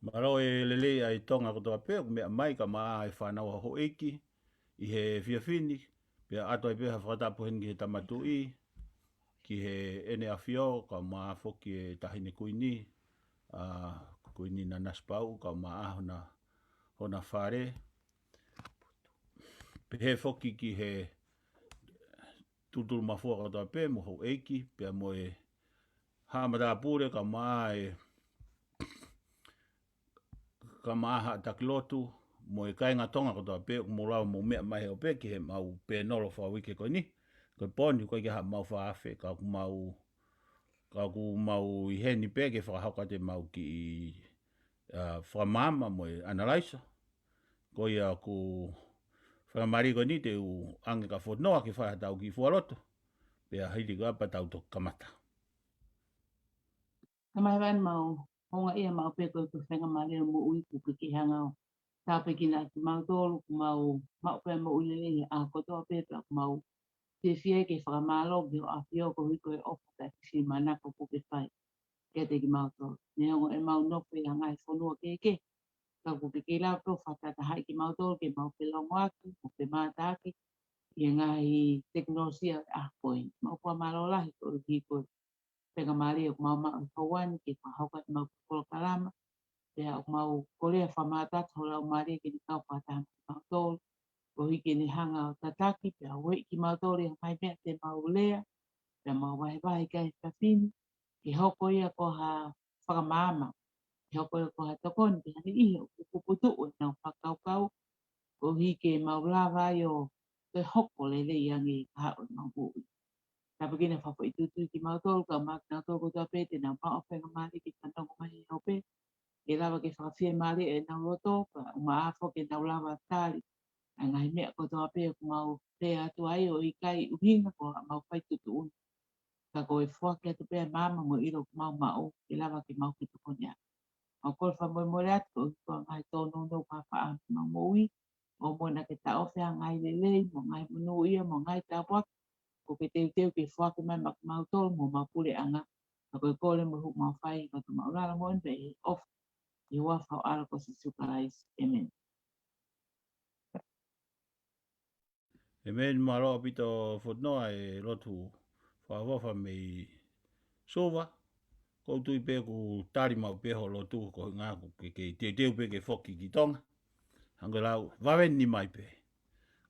Maro e lele ai tonga ko toa pēr, mea mai ka maa e whanau ho eki, i he whiawhini, pia ato e pēha whakatapu hen ki he tamatu i, ki he ene a whio, ka maa whoki e tahine kuini, kuini na naspau, ka maa hona whare, pe he whoki ki he tuturu mafua ko toa pēr, mo ho eki, pia mo e hamata pure, ka maa ha takilotu, mo e kai ngā tonga ko toa pē, mo rau mo mea mai o pē, ki he mau pē nolo wha wike koe ni, koe pōni koe ki ha mau wha awhi, ka ku mau i heni pē, ke whakahauka te mau ki whamama mo e analyzer, koe ia ku whamari koe ni te u ange ka whonoa ki whahatau ki whuaroto, pē a hiri ka patau to kamata. Kamaiwan mau honga ia mau pe ko whenga mare mo ui ku ki hanga o tāpe ki nā ki mau tōru ku mau pe mo ui lele a kotoa pe mau te fie ke whakamalo ki o a whio ko hiko e ofa ta si manako ku ke whai ke te ki mau tōru. Ne hongo e mau nopo i hanga e whanua ke ka ku ke lau tō whakata hai ki mau tōru ke mau pe longo aki ku pe mātaki i ngai teknolosia a koe. Mau kua malo lahi ko hiko pega mari o mau mau kawan ke hauka mau ko kalama pe o mau korea famata thola o mari ke ka pata mau tol ko hiki ni hanga o tataki pe o ki mau tol e mai pe te mau lea pe mau vai kai ka fin ke hoko ia ko ha whakamama ke hoko ia ko ha tokon pe ni i o kuputu o na whakaukau ko hiki mau lava yo te hoko le iangi ha o mau tapi kena fafo itu ki mau tol ka mak na tol ko tape te na pa ofe ka mari ki kantong ko mai ope ke lava ke fafie mari e na loto pa uma afo ke na lava tali ngai me ko tape ko mau te atu ai o ikai uhinga ko mau fai tu un ka ko e fo ke tu pe mama mo iro mau mau ke lava ke mau ki tu konya o ko fa mo mo rat ko ngai to no pa pa mau mo ui o mo na ke ta ofe ngai le mo ngai mo ia mo ngai ta ko ke teu ke whaka mai mau tō mo mau pure anga a koe kore mo huk mau whai ka tu mau rara mo npe off i wafau ara ko se sukarais amen. E men maro pito whonoa e rotu whawafa me sova, ko tui pe ku tari mau pe ho lotu ko ngā ku ke te teu pe ke whoki ki tonga, hango lau wawen ni mai pe.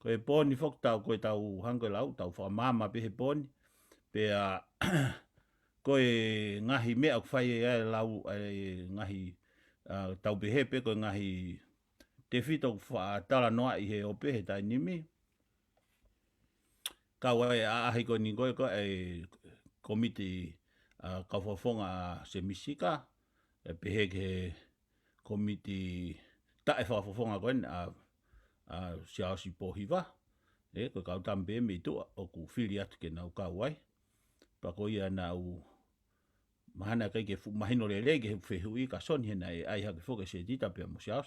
Ko e pōni whok tau koe tau hango lau, tau whamama pe he pōni, pe a ko e ngahi mea ku whai e lau ngahi tau pe he pe ko ngahi te whito wha tala noa i he o pe he tai nimi, ka wai a ahi ko ni koe ko e komiti ka whafonga se misika, e pehe ke komiti ta e whafonga koe a siao si pohiwa, e ko kau tambe me tu o ku whiri atu ke nau kau wai, pa ko ia nau mahana kai ke mahino le ke whehu i ka soni hena e ai hake whoke se dita pia mo siao,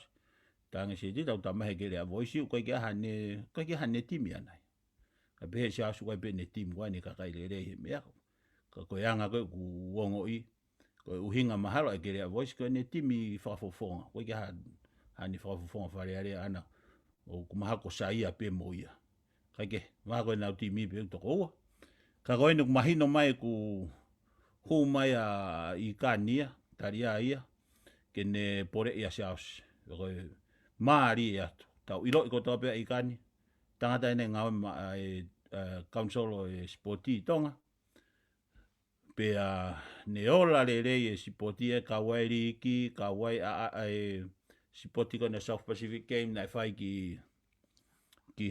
tanga se dita utamahe ke le a voisi u koe ke hane timi anai. Ka pehe se asu kai pene timu wani ka kai le he mea ka koe anga koe ku wongo i koe uhinga mahalo e kere a voice koe ne timi whafofonga koe ke hani whafofonga whare are ana o kumahako sa ia pe mo ia kai ke maha koe nau timi pe toko ua ka koe nuk mahino mai ku hu mai a i ka nia taria ia ke ne pore ia se asu koe maari ia tau ilo i kotoa pe i kani tangata ene ngau e council o e sporti tonga pe a ne ola le e sipoti e ka wai ki ka wai e sipoti ko na South Pacific Game na fai ki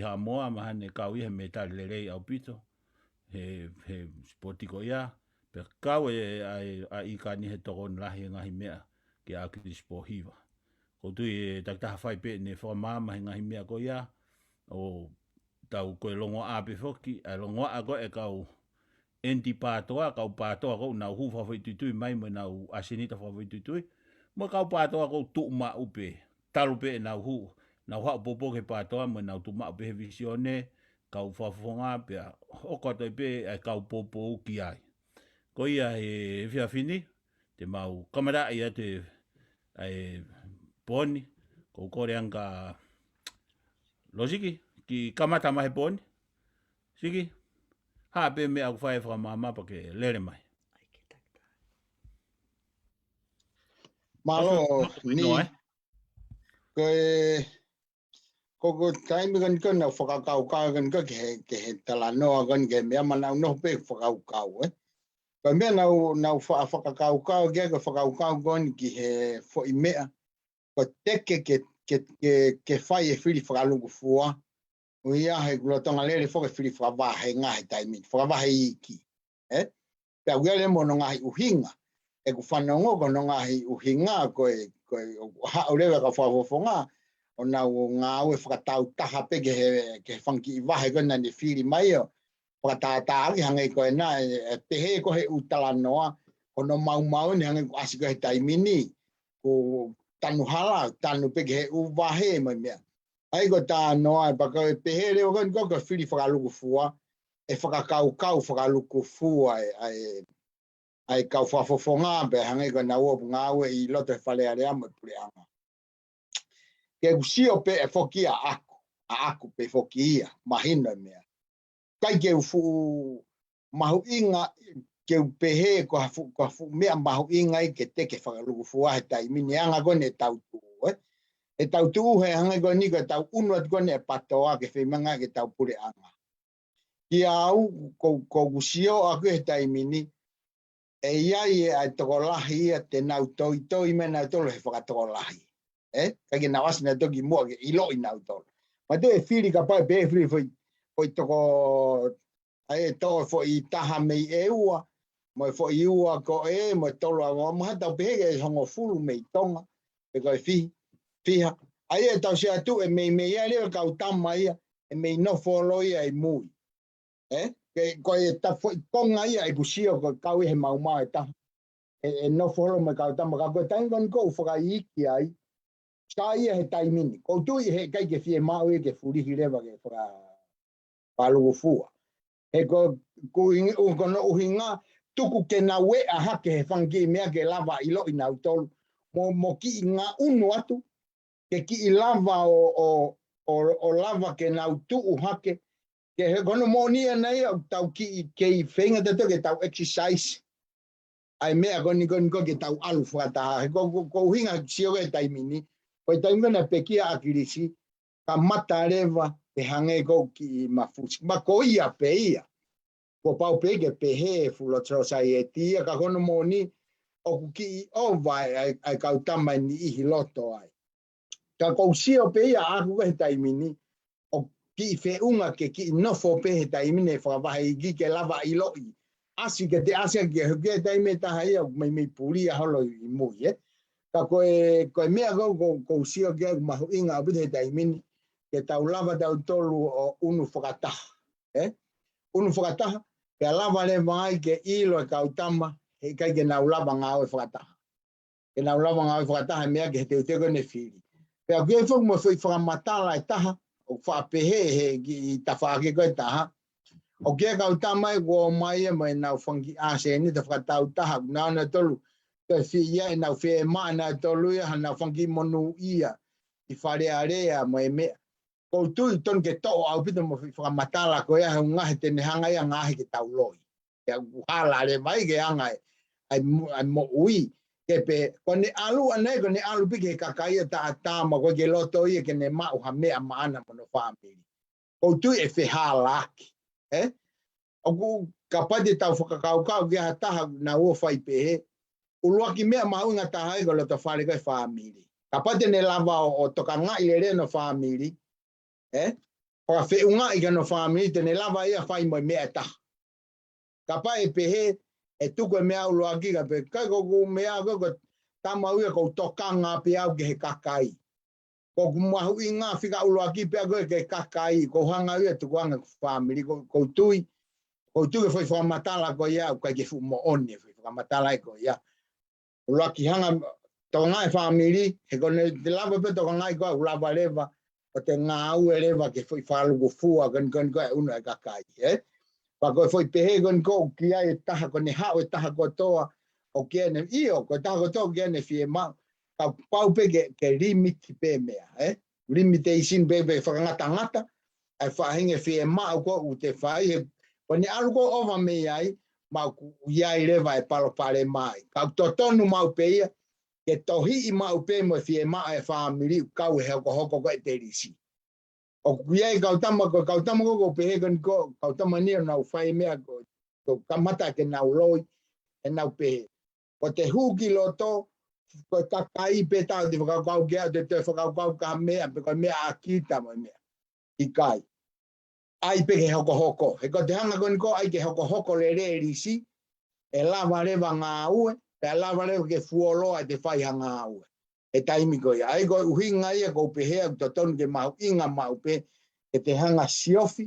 ha moa ma ne ka wi he metal le au pito he sipoti ko ya pe ka we a i ka ni he toron la he ngahi mea ke a ki sportiva ko tu e ta fai pe ne fo mama he ngahi mea ko ya o tau ko longo a pe foki a longo a ko e ka enti patoa kau patoa ko na hu fa tu mai mo na asinita fa tu mo kau patoa ko tu ma upe talu pe na hu na wa popo ke patoa mo na tu ma pe visione kau fa fonga pe o ko te pe kau popo ki ai ko ia e fia fini te mau kamera ia te ai poni, ko kore anga losiki, ki kamata mai poni, siki, ha pe me au fai fra mama pa ke lere mai. Malo ni ko time kan na whakakau kan ke he tala noa kan ke mea mana no pe whakakau Ka mea nau whakakau ke whakakau kan ki he fo I mea ko teke ke whai e whiri whakalungu fua o ia he kulotonga lere whaka whiri whakawahe ngahe taimi whakawahe iki pia uele mo no ngahi uhinga e ku whanongo ko no ngahi uhinga ko haurewa ka whawafonga o nau ngā ue whakatau taha pe ke whanki I wahe kona ni whiri mai o whakatatāki hangai koe nā pehe ko he utala noa ko no mau ni hangai ko asi ko he taimini ko tanu hala tanu pe ke he uwahe mai mea ai ko tā noa pa ko pehe reo kan ko whiri whakaluku fua e whakakau whakaluku fua ai kau whafofonga pe hangai ko na uopu ngā ue I loto he whalearea mo pureanga ke usio pe e fokia aku pe fokia mahina mea kai ke ufu mahu inga ke pehe ko fu mea mahu inga I ke teke whakaluku fua he taimini anga kone tautu e tautu he hangai ko ni ko tau unuat kone e patoa ke whemanga ke tau pureanga ki au ko usio aku he taimini e iai ai tokolahi ia te nau toi mena tolo he whakatokolahi kage na wasina toki mua ke ilo I nau tolo ma te e whiri ka pai pe whiri foi toko ai to foi taha mei e ua mo foi ua ko mo tolo a ma ta pe ke hongo fulu mei tonga pe ko fiha ai e tau se atu e mei ia le ka utama ia e mei no folo ia I mui ke ko e ta foi tonga ia I busio ko kau he mau mai ta e no folo me ka utama ka ko tangon ko whaka iki ai ka ia he taimini ko tu he kai ke fie mau ke furi hirewa ke whaka palu fua he ko no uhinga tuku ke na we a hake he whangi mea ke lava I lo I nau tolu mo ki ngā unu atu ke ki I lava o lava ke nau tuu hake ke he kono monia nei au tau ki ke I whenga tato ke tau exercise ai mea koni ke tau alu whakataha he ko uhinga sio ke taimini ko taimina pekia akirisi ka mata rewa pe hange ko ki mafusi ma ko ia pe ia ko pau pe ke pehe fulo society ka kono moni o ki o vai ai ka utama ni I loto ai ka ko sio pe ia aku ke taimini o ki fe unga ke ki no fo pe taimini fa vai gi ke lava I lo asi ke te asia ke taime ta hai mai puli a holo I mui ka ko mea ko sio ke mahu inga abu he taimini ke tau lava tau tolu o unu whakataha unu whakataha ke lava le mai ke ilo e kautama he kai ke nau lava ngā oe whakataha ke nau lava ngā oe whakataha mea ke he te ne whiri ke a kei whak mo whakamatala e taha o whapehe he ki ta whaake koe taha o ke kautama e kua mai mai nau whangi ase ni ta whakatau taha nau na tolu ke whia e nau whee maa na tolu ia nau whangi monu ia I wharearea mo e mea ko tui ton ke to au pito mo whakamatala ko ia ngahe tene hanga ia ngahe ke tau loi ke hala le mai ke anga ai mo ui ke pe kone alu anei kone alu pike kakaia ta atama ko ke loto ia ke ne mau ha mea maana mono family ko tui e whehalaki o ku kapate tau whakakaukau ke hataha na ua whai pehe uluaki mea maunga tahai ko loto whare koe family kapate ne lava o toka ngai le reno family o fe unga I no family te ne lava ia fai mo mea ta kapa e pehe e tuko mea ulo aki ka pe kai ko mea ko tama uia ko toka nga pe au ke he kakai ko mahu inga fika ulo aki pe ko ke kakai ko hanga uia tuko anga family ko tui foi whamatala ko ia kai ke fu mo oni foi whamatala ko ia ulo aki hanga to ngai family he ko ne de lava pe to ngai ko lava leva o te ngā ue rewa ke whai whālugu fua gan koe una e kakai. Pa koe whai pehe gan ko ki ai taha ko ne hao e taha ko toa o kia ne io, ko taha ko toa kia ne fie mau. ka pau pe ke limit pe mea limitation pe whakangata ai whahinge whie mao ko u te whai he pani alu ko ova me ai mau ku iai lewa e palo pare mai ka totonu mau pe ia ke tohi i mau pe mo whie mao e whamiri kau he hoko ko e te risi o iai kautama ko pe he ko kautama nia nau whai mea ko kamata ke nau loi e nau pe o te huki loto ko kakai pe tau te whakakau kia te whakakau ka mea pe ko mea akita mo mea i kai ai pe ke hoko he ko te hanga ko ai ke hoko le re risi e lava rewa ngā ue pe lava rewa ke fuoloa te whai hanga ue e taimi ko ia ai ko uhinga ia ko pe hea to tonu ke mau inga mau pe ke te hanga siofi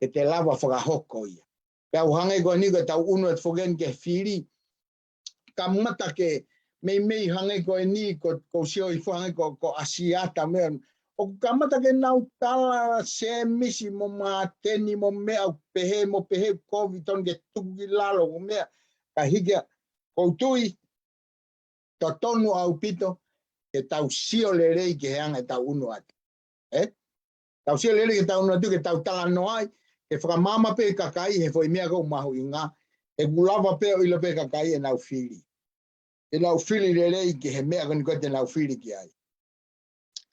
ke te lava whakahoko ia pe au hanga ko ni ko tau unu et fogen ke whiri ka mata ke mei hanga ko ni ko sio i hanga ko asiata mea o kamata ke nau tala se misi mo mateni mo mea pehe COVID ton ke tuki lalo mo mea ka hikia koutui to tonu au pito ke tau sio le rei ke heanga tau unu atu tau sio le rei ke tau unu atu ke tau tala noai ke whakamama pe kakai he foi mea kou mahu inga e gulava pe o ilo pe kakai e nau whiri le rei ke he mea koni kote nau whiri ki ai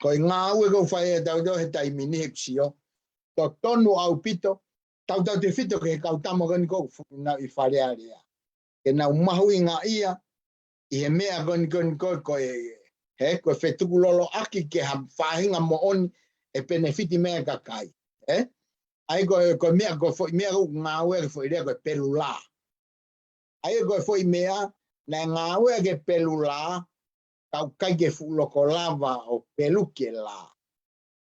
ko ngā ue ko whae e tau he taimi ni hepsio. To tonu au pito, tau te whito ke he kautamo gani ko nau i wharea rea. Ke nau mahu i ngā ia, i he mea gani ko he whetuku lolo aki ke ha whahinga mo oni e benefiti mea kakai. Ai ko mea ko ngā ue ke whoi rea ko pelu la. Ai ko whoi mea, na ngā ue ke pelu la, kau kai ke fuloko lava o peluke la.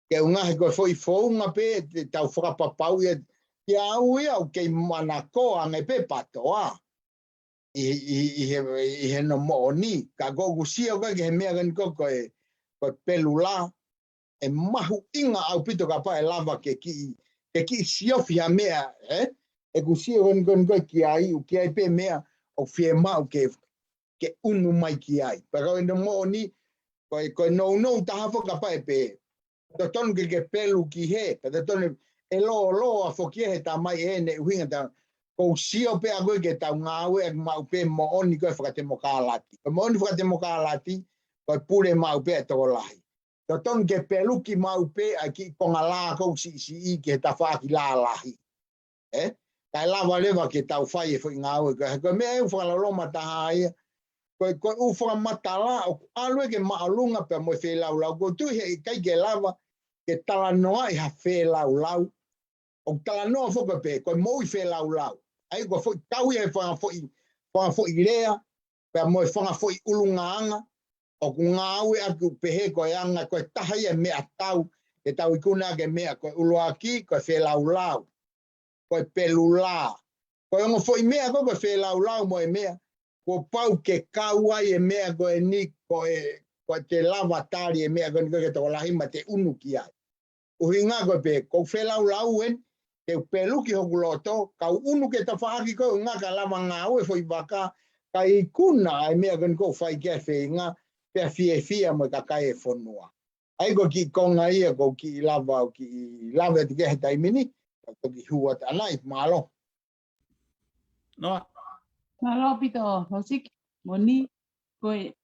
Ke unga he koe foi founga pe tau whakapapau ia ki au ia o kei manako ange pe patoa. I he no mo ni. Ka gogu sia koe ke he mea gani koe pelu la. E mahu inga au pito ka pa e lava ke ki siofi ha mea. E kusia gani koe ki ai u ki ai pe mea o fie mau ke unu mai ki ai. Paka o no mo ni koe no taha whaka pae pe. To tonu ke pelu ki he. Pata tonu e lo a whokia he ta mai e ne uhinga ta. Kou sio pe a koe ke tau ngā ue e mau pe mo oni koe whakatemo kālati. Ko mo oni whakatemo kālati koe pure mau pe e toko lahi. To tonu ke pelu ki mau pe a ki konga la kou si i ke ta whaki la lahi. Kai lava lewa ke tau whai e whai ngā ue. Koe mea e whakaloloma taha ia. Koe uwhaka matala o alue ke maalunga pe mo whee lau. Ko tu he kai ke lava ke tala noa i ha whee lau. O tala noa whoka pe, koe mo i whee lau. Ai koe whoi tau i he whanga whoi rea, pe mo i whanga whoi ulungaanga. O ku ngā ue aku pehe koe anga, koe taha i e mea tau, ke tau i kuna ke mea, koe uluaki, koe whee lau. Koe pelu la. Koe ongo whoi mea koe whee lau mo e mea. Ko pau ke kauai e mea koe ni koe te lava tari e mea koe ni koe ke toko lahi ma te unu ki ai. Uhi ngā koe pe, ko whee lau en, te peluki hoku loto, kau unu ke ta whaaki koe ngā ka lava ngā ue whoi waka, ka i kuna e mea koe ni koe whai kia whee ngā, pia fia mo ka kai e whonua. Ai ko ki konga ia ko ki lava e te kehe taimini, ko ki hua ta anai, malo. Noa. Malo pito losiki moni koe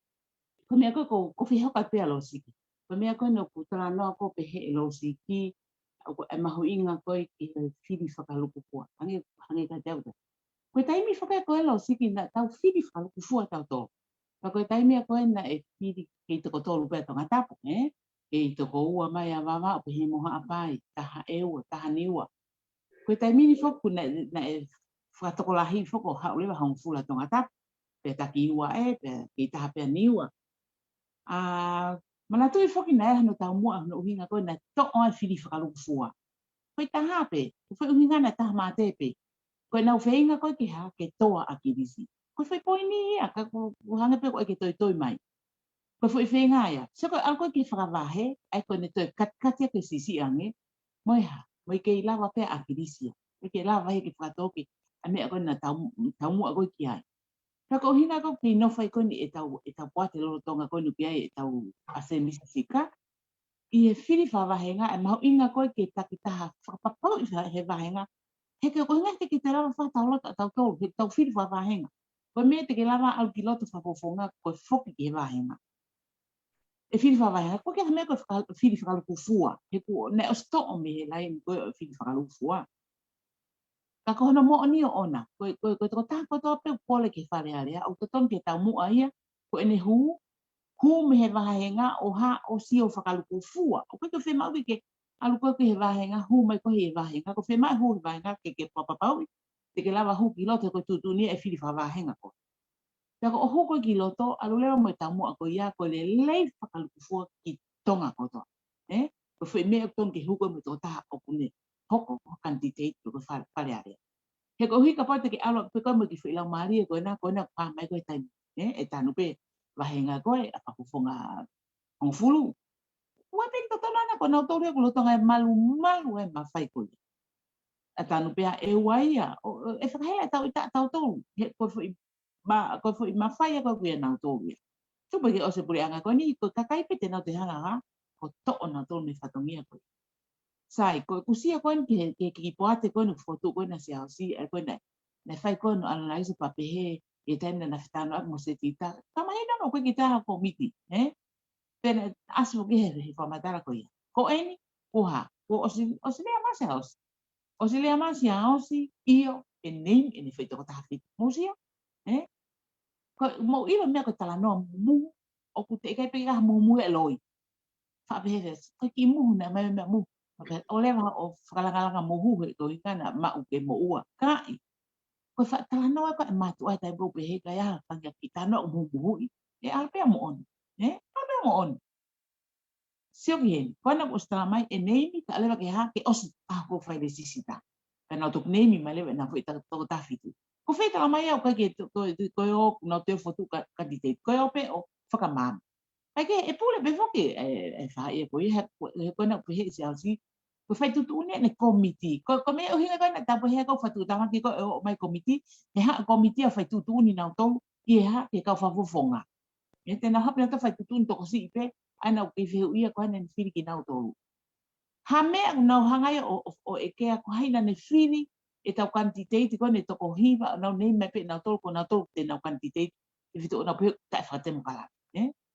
mea koe ko whihoka pea losiki. Ko mea koe no kutala noa ko pehe losiki e mahu inga koe ki whiri whakaluku pua. Hange ka teuta. Koe taimi whaka koe losiki na tau whiri whakaluku pua tau tō. Pa koe taimi a koe na e whiri kei toko tōru pea tonga tapu. Kei toko ua mai a wawa o pehe moha apai. Taha eua, taha niua. Koe taimi ni whoku na e whakatoko lahi whoko haulewa hong fula tonga tapu. Pe taki ua pe kei taha pea niua. Mana tui whoki na e hano tau mua hano uhinga koe na toko ai whiri whakaluku fua. Koe taha pe, koe uhinga na taha mate pe. Koe nau wheinga koe ki ha ke toa a kirisi. Koe whai poini ia, ka kuhanga pe koe ke toi mai. Koe whai wheinga ia. So koe al koe ki whakawahe, ai koe ne toi katkatia ke sisi ange. Moi ha, moi kei lawa pe a kirisi. Koe kei lawa he ki whakatoki. A mea koe na tau mua koe ki ai. Ka ko hina ko ki no fai ko ni e tau poate lo tonga ko ni pia e tau ase misika. I e whiri whawahenga e mau inga koe ke takitaha whakapapau i he wahenga. He ke koe ngate ki te rawa whatau lota tau tolu, he tau whiri whawahenga. Koe mea te ke lawa au ki loto whapofonga koe whoki ki he wahenga. E whiri whawahenga, koe ke mea koe whiri whakaluku fua. He ko ne o sto o me he lai koe o whiri whakaluku fua. Ka kohona mo o nio ona, koe toko taha koe toa peu pole ke whare area, au te ton ke tau mua ia, koe ne huu, hu me he wahenga o ha o si o whakaluku fua. O koe ke whema ui ke aluko ke he wahenga, hu mai ko he wahenga. Ko whema hu he wahenga ke papapau. Te ke lawa hu ki loto ko tutunia e whiri wahenga ko. Te ko o hu ko ki loto, alu lewa mo e tamu a ko ia ko le lei whakaluku fua ki tonga ko to. Ko whemea ton ke hu ko mo to taha o kune hoko o kantiteit ko whare area. He ko hika pa te ke alo pe ko mo ki whilau maari e ko na pa mai ko e taimi. E tanu pe wahenga ko e apakufonga ang fulu. Wapin to tona ko na tore ko lotonga malu e mafai ko. Atanu pea e waia e whakahea tau i tau tolu. He ko foi mafai ko ku na tolu. Tu pe o se pure anga ko ni ko kakai pe te na te hanga ha ko to na tolu me fatongia ko. Sai ko kusia ko ke ki poate ko no foto ko na sia si e ko na fai ko no analyze papehe e tenda na fitano ak mo se tita. Tama ina no ko kita komiti, Pena asu ke he famatara ko ia. Ko eni kuha ko osilea masiaos osilea masiaosi io e nem e feito ko tafi musia ko mo ilo me ko tala no mu o ku te kai pega mu e loi fa veres ko ki mu na me mu o leva o falanga mo hu ko ikana ma u ke mo ua kai ko fa tala no ko ma tu ai tai bo pe ka ya fa ya kitano mu e alpe mo on alpe mo on Sio bien, kona ko stramai e neimi ka leva ke ha ke os ko fai de sisita. Kana to neimi mai leva na foi ta to ta fitu. Ko fai ta mai o ka ke ko o no te foto ka dite. Ko o pe o faka mam. Ai ke e pule be foke e fa e ko e kona ko he sia si. Ko fai tu ne komiti. Ko me o hinga kana ta po he ko fatu ta ki ko o mai komiti. E ha komiti o fai tu ni na to i ha ke ka fa fonga. E te na hape na fai tu to ko si pe ana ke feu ia ko ana fili ki nau tolu. Ha mea nau hangai o e kea ko haina ne fili e tau kantiteiti ko ne toko hiva nau nei me pe nau tolu ko nau tolu te nau kantiteiti e fitu o nau pe tai whakatemu kala.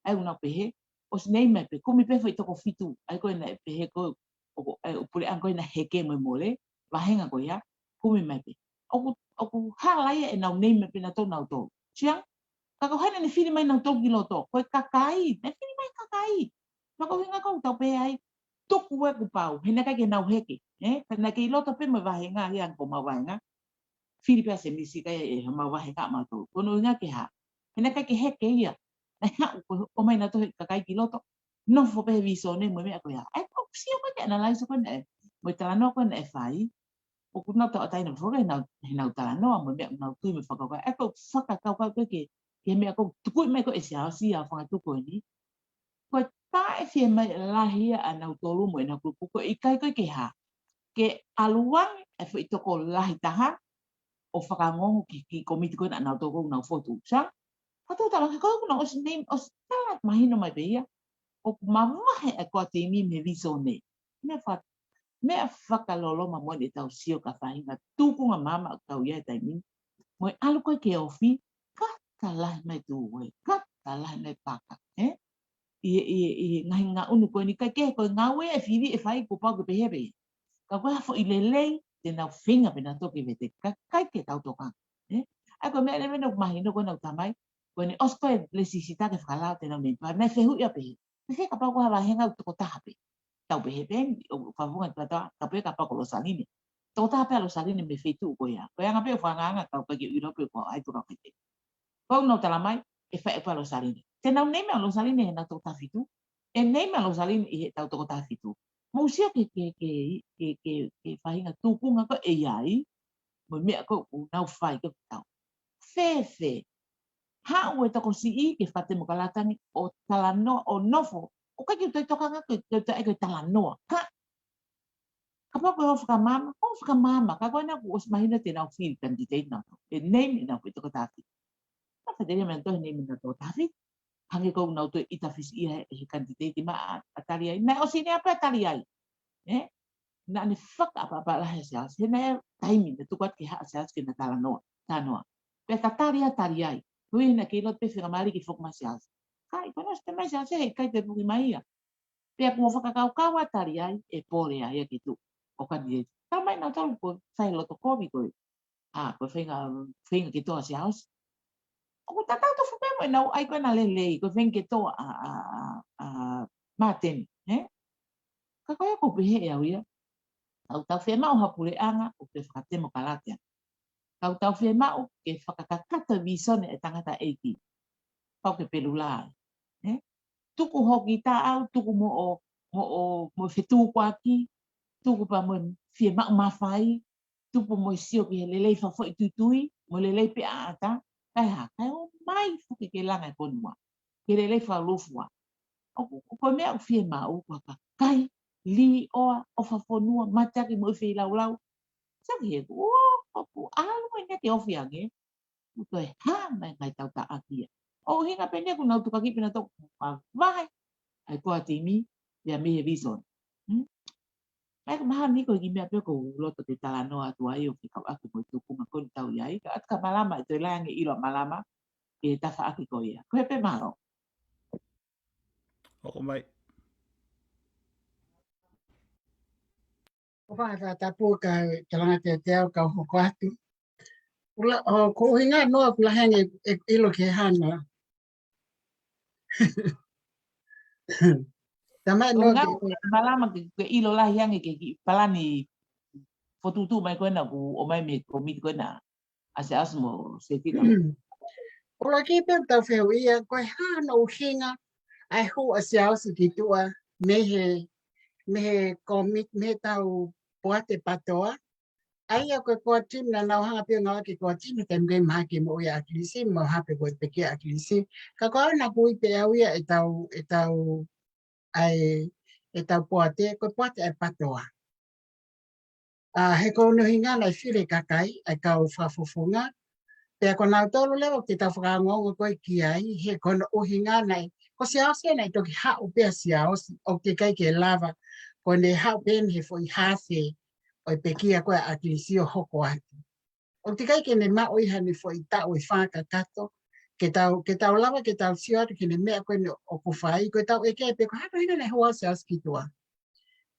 Ai unau pe he o si nei me pe kumi pe fai toko fitu ai ko ina pe he ko o pule an ko ina heke mo mole wahenga ko ia kumi me pe. O ku halai e nau nei me pe nau tolu nau tolu. Siang Kako haina ni fili mai nau toki loto. Koe kakai. Ne fili mai kakai. Kako hinga kau tau pe ai. Tuku e ku pau. Hina kai ke nau heke. Kana ke loto pe me wahenga. Hiang ko ma wahenga. Fili pe se misi kai e ma wahenga ma tau. Kono hinga ke ha. Hina kai ke heke ia. Na ha o mai na to kakai ki loto. No fo pe viso ne mo me ko ia. Ai ko si o ka analyze ko ne. Mo tala no ko ne fai. O ku na to atai na fo na tala no mo me na tu me fa ko. Ai ko faka ka ka ke ke mea ko tuku me ko e sia a whanga tuku ni. Ko tae fie mai lahia a nau tolu mo e na kupu ko i kai koe ke ha. Ke aluang e fo i toko lahi taha o whakangongo ki komiti koe na nau toko nau fotu. Sa? Hato tala ke koe kuna os name os talat mahino mai beia. O mawahe e koa te imi me viso ne. Mea whakalolo ma mo e tau sio ka whahinga tukunga mama kau ia e taimi. Mo e alu koe ke ofi kalah mai tu we kalah mai paka i nga unu ko ni ka ke ko nga we e fili e fai ko pa ko behebe ka ko fo i lele de na finga pe na to ke vete ka kai ke tau to ka a ko me le no mai no ko na tamai ko ni osko le sisita ke fala te no me pa na fe hu ya pe se ka pa ko ha henga to ta pe tau behebe o fa hu ta ka pe ka pa ko lo salini to ta pe lo salini me fetu ko ya ko ya nga pe fa nga ka ko ke i no pe ko ai to ka pe Kau no tala mai e fa e pa lo salini. Te nau nei mea lo salini e na tau tafitu. E nei mea lo salini e tau toko tafitu. Mau sia ke whahinga tūpunga ko e iai. Mo mea ko nau whai ko tau. Fe. Ha ue toko si i ke whate mo kalatani o talanoa o nofo. O kai ki toka nga ko e talanoa. Ka pa ko whakamama. Ko whakamama. Ka koe na ku os mahina te nau whiri kanditei nau. E nei me nau ko toko tafitu. Apa dia mentor ni menato tapi hangi ko na to itafis ia he candidate ma atalia na o sini apa atalia na ni fuck apa lah ya sini timing tu kuat ke ha sa ke na tano pe talia lui na ke lot pe fica mari ki fok masial kai kono ste mais ya se kai te bugi mai ya pe ko foka kau atalia e pole ya gitu o candidate tamai na tol ko sai lo to covid ko ko fica que to asiaos o tatau to fupe mo ai ko na lele ko ven que to maten ka ko pe he ya uia au tau fe mau hapure anga o te whakatemo kalatea. Kau tau fe mau ke whakakakata visone e tangata eiki. Pau ke pelula. Tuku hoki ta au, tuku mo whetu kwaki, tuku pa mo fie mau mawhai, tuku mo sio ki he lelei whawho i tutui, mo lelei pe aata, kai ha, kai o mai whuki ke langa e konua, ke lelei whalofua. O mea o fie mau waka, kai, li oa o whawhonua mataki mo i whi laulau. Saki he ku, o alu e ngati ofi ange. Uto e hana ngai tau ta akia. O hinga penia ku nau tukaki pina tau vai. Ai koa timi, ia mehe vison. Ai ka maha niko i mea peo ko loto te talanoa atu ai o ki kau aki mo i tuku ma koni tau iai. Ka atka malama e toi lange ilo malama e tafa aki ko ia. Ko he pe maro. Oko mai. O whaka tapu ka langa te teo ka hoko atu. Ko hinga noa kula henge ilo ke hana. Tamai O noa ngau malama ke ilo lahi ange ke palani fotutu mai koena ku o mai me komit koena. Ase asmo se tika. Ola ki pe tau wheu ia koe hana o hinga ai hu a siao si ki tua mehe komit me tau poate patoa. Ai a koe kua tim na nau hanga pia ngā ki kua tim te mgei maha ki mo ia akilisi, mo hape koe peke akilisi. Ka koe na kui pe au ia e tau poate, koe poate ai patoa. He kou nuhi ngā nai whire kakai, ai kau whafofunga. Pea ko nau tolu lewa ki tau whakangongo koe ki ai, he kono uhi ngā nai. Ko siaosi nai toki hau pia siaosi, o ke kai ke lava, ko ne hau pen he fo i hawhe, o pekia koe akilisi o hoko atu. O te kai ke ne mao iha ni fo i tau i whaka kato, ke tau lava, ke tau sio atu, ke ne mea koe o kuwhai, koe tau eke pe ko hako hina ne hoa se askitua.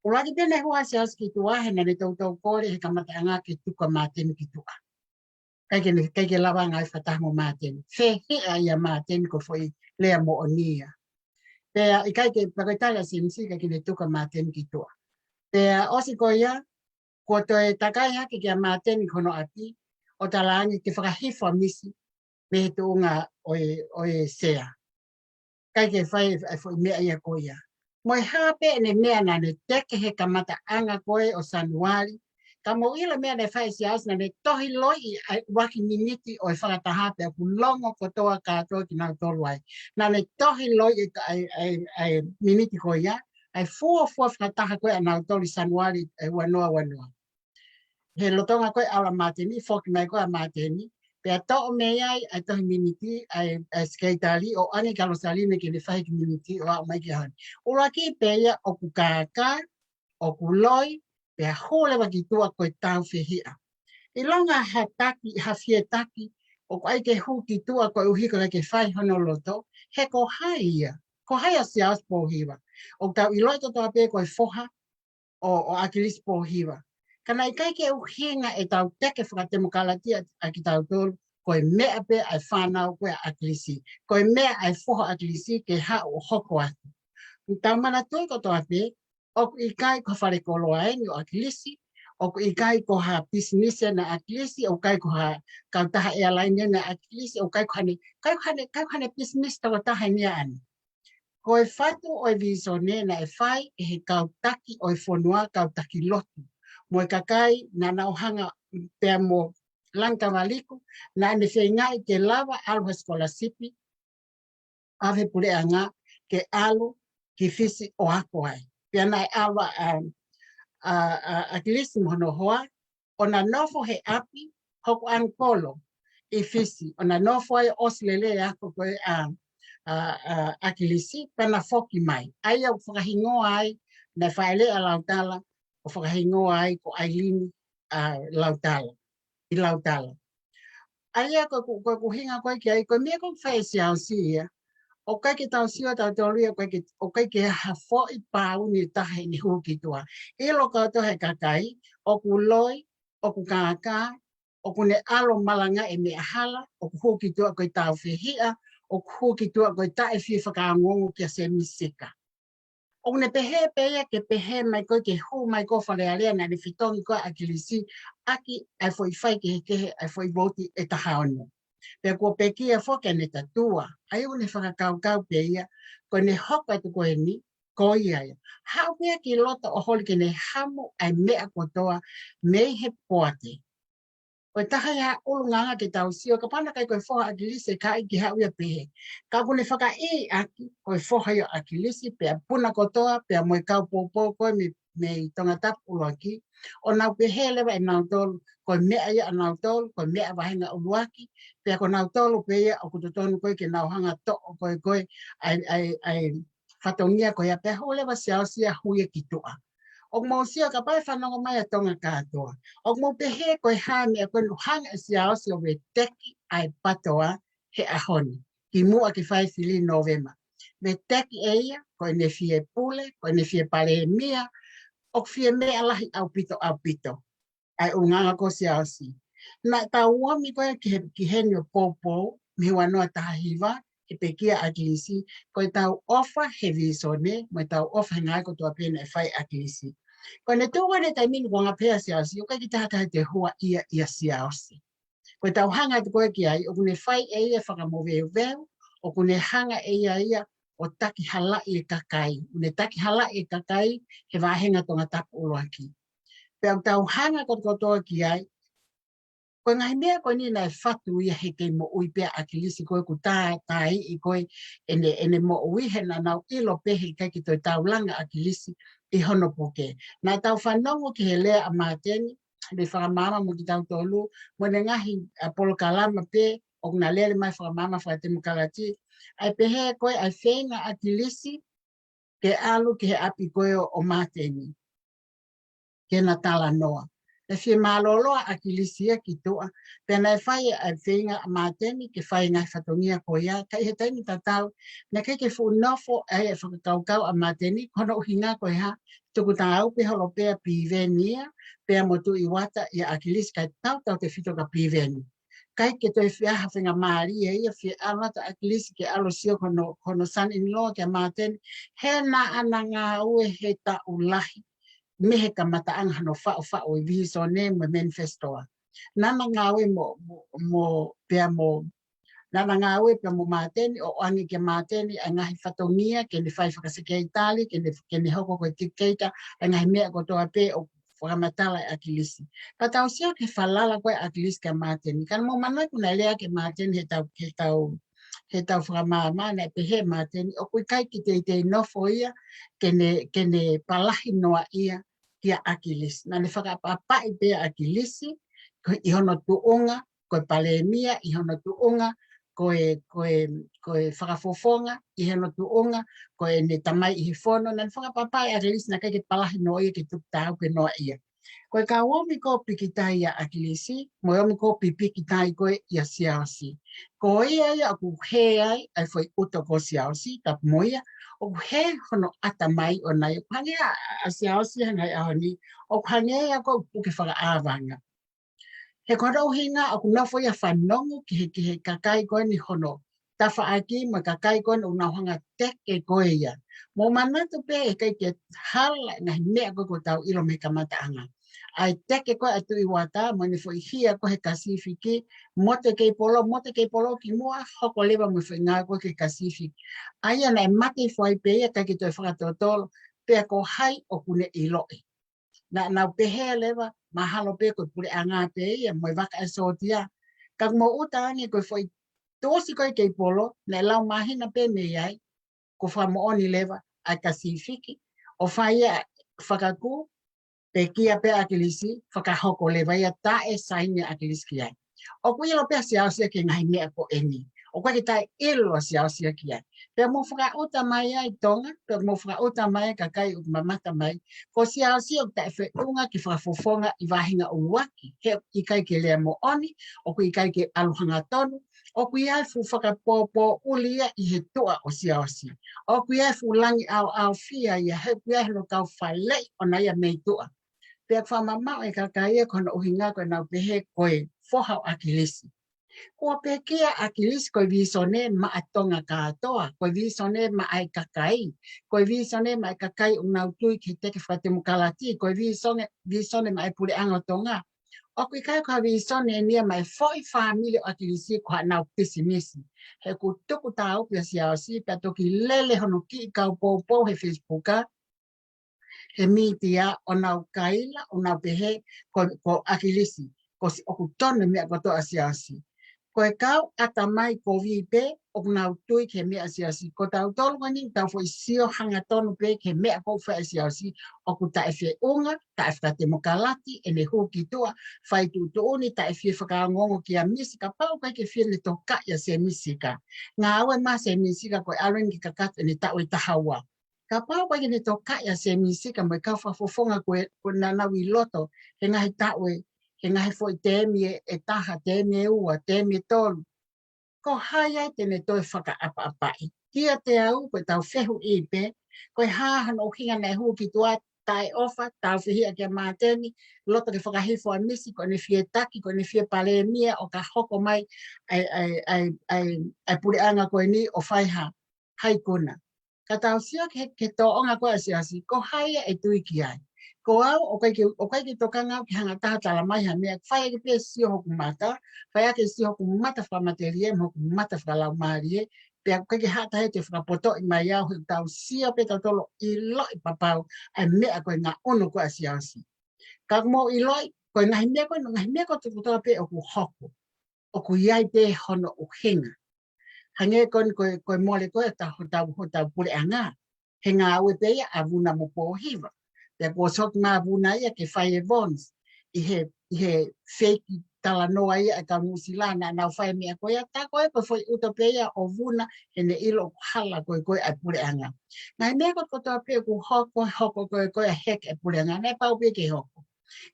O laki pe ne hoa se askitua, he na ne tau kore he kamata anga ke tuka māteni ki tua. Kai ke lava ngai whataha mo māteni. Whe hea ia māteni ko fo i lea mo o nia. Pea i kai ke pakoitala sinisi kai ke ne tuka māteni ki tua. Pea osi ko ia, ko toi takai haki kia māteni kono ati, o talangi ke whakahifo misi, me he tuunga oe sea. Kai ke whai i mea ia ko ia. Moi hape ne mea na ne teke he kamata anga koe o Sanuari, ka mo ila mea ne whai siaus na ne tohi loi i waki miniti o e whakatahape a ku longo kotoa kātoa ki nau tolu ai. Na ne tohi loi ai miniti ko ia, ai fua whakataha koe a nau tolu Sanuari e wanoa. He lotonga koe ala māteni, whoki mai koe a māteni, pea to'o mei ai tohi miniti ai skeitali o ane kalosaline ke ne whahi ki miniti o au mai ki honi. Ura ki peia o ku kāka, o ku loi, pea hōlewa ki tua koe tau whihia. I longa ha taki, ha fie taki, o ku aike hu ki tua koe uhiko lai ke whai hono loto, he ko hai ia, ko hai a siaus pōhiwa. O tau i loi totoa pe koe whoha o akilis pōhiwa. Kana i kai ke uhinga e tau teke whakatemo kalatia a ki tau tolu, koe mea pe ai whanau koe akilisi. Koe mea ai whoho akilisi ke ha o hoko atu. Tau mana tui kotoa pe, oku i kai ko whare koloa eni o akilisi, oku i kai ko ha business na akilisi, o kai ko ha kautaha airline na akilisi, o kai ko hane business tawa taha nia ani. Koe whatu o e visone na e whai e he kautaki o e whonua kautaki lotu. Mo e kakai na nauhanga pea mo langka waliku, na ane whengai ke lava alwa scholarship, ave pule anga ke alu ki fisi o hako ai. Pea nai awa akilisi mono hoa, o na nofo he api, hoku angkolo, I fisi, ona no foi oslele ako koe a kilisi, pena foki mai. Ai au whakahingo ai, na whaele a lautala, o whakahingo ai ko Ailini a lautala, I lautala. Ai a ko hinga koe ki ai, ko mea ko whae si au si ia, o kai ke tau siwa tau toria, o kai ke hafo I pāu ni tahe ni huki tua. I lo koutou he kakai, o ku loi, o ku kākā, o ku ne alo malanga e mea hala, o ku huki tua koe tau whihia, o ku huki tua koe tae whi whakaangongu kia se misika. O ne pehe peia ke pehe mai koe ke hu mai ko wharearea na ni whitongi koe a kilisi, aki ai foi whai ke he kehe, ai foi voti e tahaonu. Pe ko pekia foke ne tatua, ai o ne whakakau peia, ko ne hoka tu koe ni, ko ia ia. Hau mea ki lota o holi ke ne hamu ai mea kotoa, mei he poate. Koe taha ia ulunganga ke tau sio, ka pana kai koe foha akilisi ka i ki hau ia pehe. Ka kune whaka aki, koe foha ia akilisi, pea puna kotoa, pea moe kau popo koe me tonga tapu uloaki. O nau pehe lewa e nau tolu, koe mea ia a nau tolu, koe mea wahenga uluaki, pea ko nau tolu peia o kutotonu koe ke nau hanga to o koe ai whatongia koe a pea ho lewa siao sia huia ki tua. O mo sia ka pai whanonga mai a tonga katoa. O mo pehe koe hane a koe hanga siao sia we teki ai patoa he ahoni. Ki mua ki whai whili Novema. Me teki eia, koe ne fie pule, koe ne fie pale mia, o fie mea lahi au pito. Ai unganga ko siao si. Na ta uami koe ki henio popo, mi wanoa tahiwa, ki pekia akilisi, koe tau ofa he visone, mo tau ofa ngai ko tua pena e whai akilisi. Koe ne tūwa ne taimini ko ngā pēa siausi, o kai ki tahatahe te hua ia siausi. Koe tau hanga te koe ki ai, o kune whai e ia whakamoweu veu, o kune hanga e ia o taki hala I kakai. Une taki hala I kakai, he wāhenga tonga tapu uloaki. Pea tau hanga kotoa ki ai, koe ngai mea koe ni nai whatu ia he kei mo ui pēa akilisi koe ku tai I koe ene mo ui he na nau ilo pehe kai ki toi tau langa akilisi I hono poke. Nā tau whanongo ki he lea a māteni, me whakamama mo ki tau tolu, mo ne ngahi polo kalama pē, o kuna lele mai whakamama whakatemu kalati, ai pehe koe ai whenga akilisi ke alu ki he api koe o māteni, ke na tala noa. E fie maloloa akilisia ki toa, pena e whai a whenga a māteni ke whai ngai whatongia ko ia, kai he taini tatau, na kei ke whunofo e whakakaukau a māteni, kono uhinga ko ia, tuku tā au pe holo pea pivenia, pea motu I wata I akilisi kai tau te whito ka piveni. Kai ke toi whiaha whenga maari e ia fie alata akilisi ke alo sio kono son-in-law ke a māteni, he na ana ngā ue he ta ulahi, mehe ka mataanga hano whao I viso ne mo manifestoa. Nana ngawe nana ngawe pia mo mateni o angi ke mateni a ngahi whatongia ke ni whai whakasike Itali, ke ni hoko koe tikeita, a ngahi mea kotoa pe o whakamatala akilisi. Ka tau sia ke whalala koe akilisi ke mateni. Kan mo manai kuna lea ke mateni he tau whakamama na pehe mateni, o kui kai ki te nofo ia, ke ne palahi noa ia, kia akilisi. Nā ne whakapapai pēa akilisi, I hono tuunga, koe palemia, I hono tuunga, koe whakafofonga, I hono tuunga, koe ne tamai I whono, nā ne whakapapai akilisi na kai ke palahi noa ia ki tuktāu ke noa ia. Koe ka omi ko pikitai ia akilisi, mo omi ko pikitai koe ia siausi. Ko ia aku he ai foi uto ko siausi, tap moia, o he hono ata mai o nai, o kane a siausi hangai ahoni, o kane a ko puke whaka awanga. He kora uhinga, aku nafo ia whanongu ki he kakai koe ni hono, tafa aki ma kakai koe o nauhanga teke koe ia. Mo manatu pe e kai ke hala na mea koe ko tau ilo me kamataanga. Ai teke koe atu I wata, mo ni fo I hia koe he kasifiki, mote kei polo ki mua, hoko lewa mo fo ngā koe ke kasifiki. Ai ana e mate fo ai peia, kai ki toi whakatotolo, pea ko hai o kune I loe. Na nau pehe lewa, mahalo pe koe pule a ngā peia, mo I waka e sotia. Kak mo uta angi koe fo I tosi koe kei polo, na lau mahina pe me iai, ko whamooni lewa, ai kasifiki, o whaia whakaku, pe kia pe akilisi, whakahoko lewa ia tae saini akilisi ki ai. O kui lo pe sia sia ke ngai mea ko eni. O kwa ki tai ilo sia sia ki ai. Pe mo whaka uta mai ai tonga, pe mo whaka uta mai ka kai u mamata mai. Ko sia sia o tai whe unga ki whakafofonga i wahinga o waki. He i kai ke lea mo oni, o kui kai ke aluhanga tonu, o kui ai fu whakapōpō ulia i he tua o sia sia. O kui ai fu langi au fia i a he kui ai lo kau whalei o na ia mei tua. Pe a whamamau e ka kai e kona uhinga koe nau pehe koe whohau akilisi. Kua pekia akilis koe visone ma atonga katoa, koe visone ma ai kakai, koe visone ma ai kakai unau tui ki teke whatemukalati, koe visone ma ai pule angotonga. O kui kai koe visone nia mai foi family akilisi koe nau pisimisi. He ku tuku tau pia siausi, pia toki lele hono ki kau pou he Facebooka, he media o nau kaila, o nau pehe ko akilisi, ko si oku tonu mea kotoa siausi. Koe kau ata mai ko vipe o nau tui ke mea siasi. Ko tau tolu ngani tau fo isio hanga tonu pe ke mea ko wha siasi. O ku ta efe unga, ta efe te mokalati, ene huki tua, whai tu tuuni, ta efe whakaangongo ki a misika, pau kai ke whine to ka ia se misika. Ngā awe ma se misika koe aren ki kakata ene tau i tahaua. Ka pau kai ke to ka ia se misika, mai kau whafofonga koe nanau i loto, he ngahi tau e ngahi foi temi e taha, temi e ua, temi e tolu. Ko hai ai tene toi whaka apa apai. Kia te au, koe tau whehu i pe, koe hahan o hinga nei hu ki tua tai ofa, tau whihia kia māteni, loto ke whakahifo a misi, koe ne whie taki, koe ne whie pale mia, o ka hoko mai ai puri anga koe ni o whaiha, hai kuna. Ka tau sia ke tō onga koe asiasi, ko hai e tui ki ai. Ko au, o kai ki toka ngau ki hanga taha tala mai ha mea, whai ake pia sio hoku mata, whai ake sio hoku mata whamaterie, hoku mata whalau maarie, pia kai ki hata he te whakapoto i mai au, hui tau sia pe tau tolo i loi papau, ai mea koe ngā ono koe asiasi. Ka mo i loi, koe ngahi mea koe tuku toa pe o ku hoko, o ku iai pe hono o hinga. Hange koe mole koe ta hotau pule anga, he ngā aue pe ia avuna mo po hiva. Te kua sok mā vuna ia ke whai e vons. I he fake tala noa ia e ka musilana nau whai mea koe a tā koe koe whai utope ia o vuna e ne ilo hala koe ai pule anga. Ngai mea koe kotoa pe ku hoko koe a hek e pule anga. Nei pau pe ke hoko.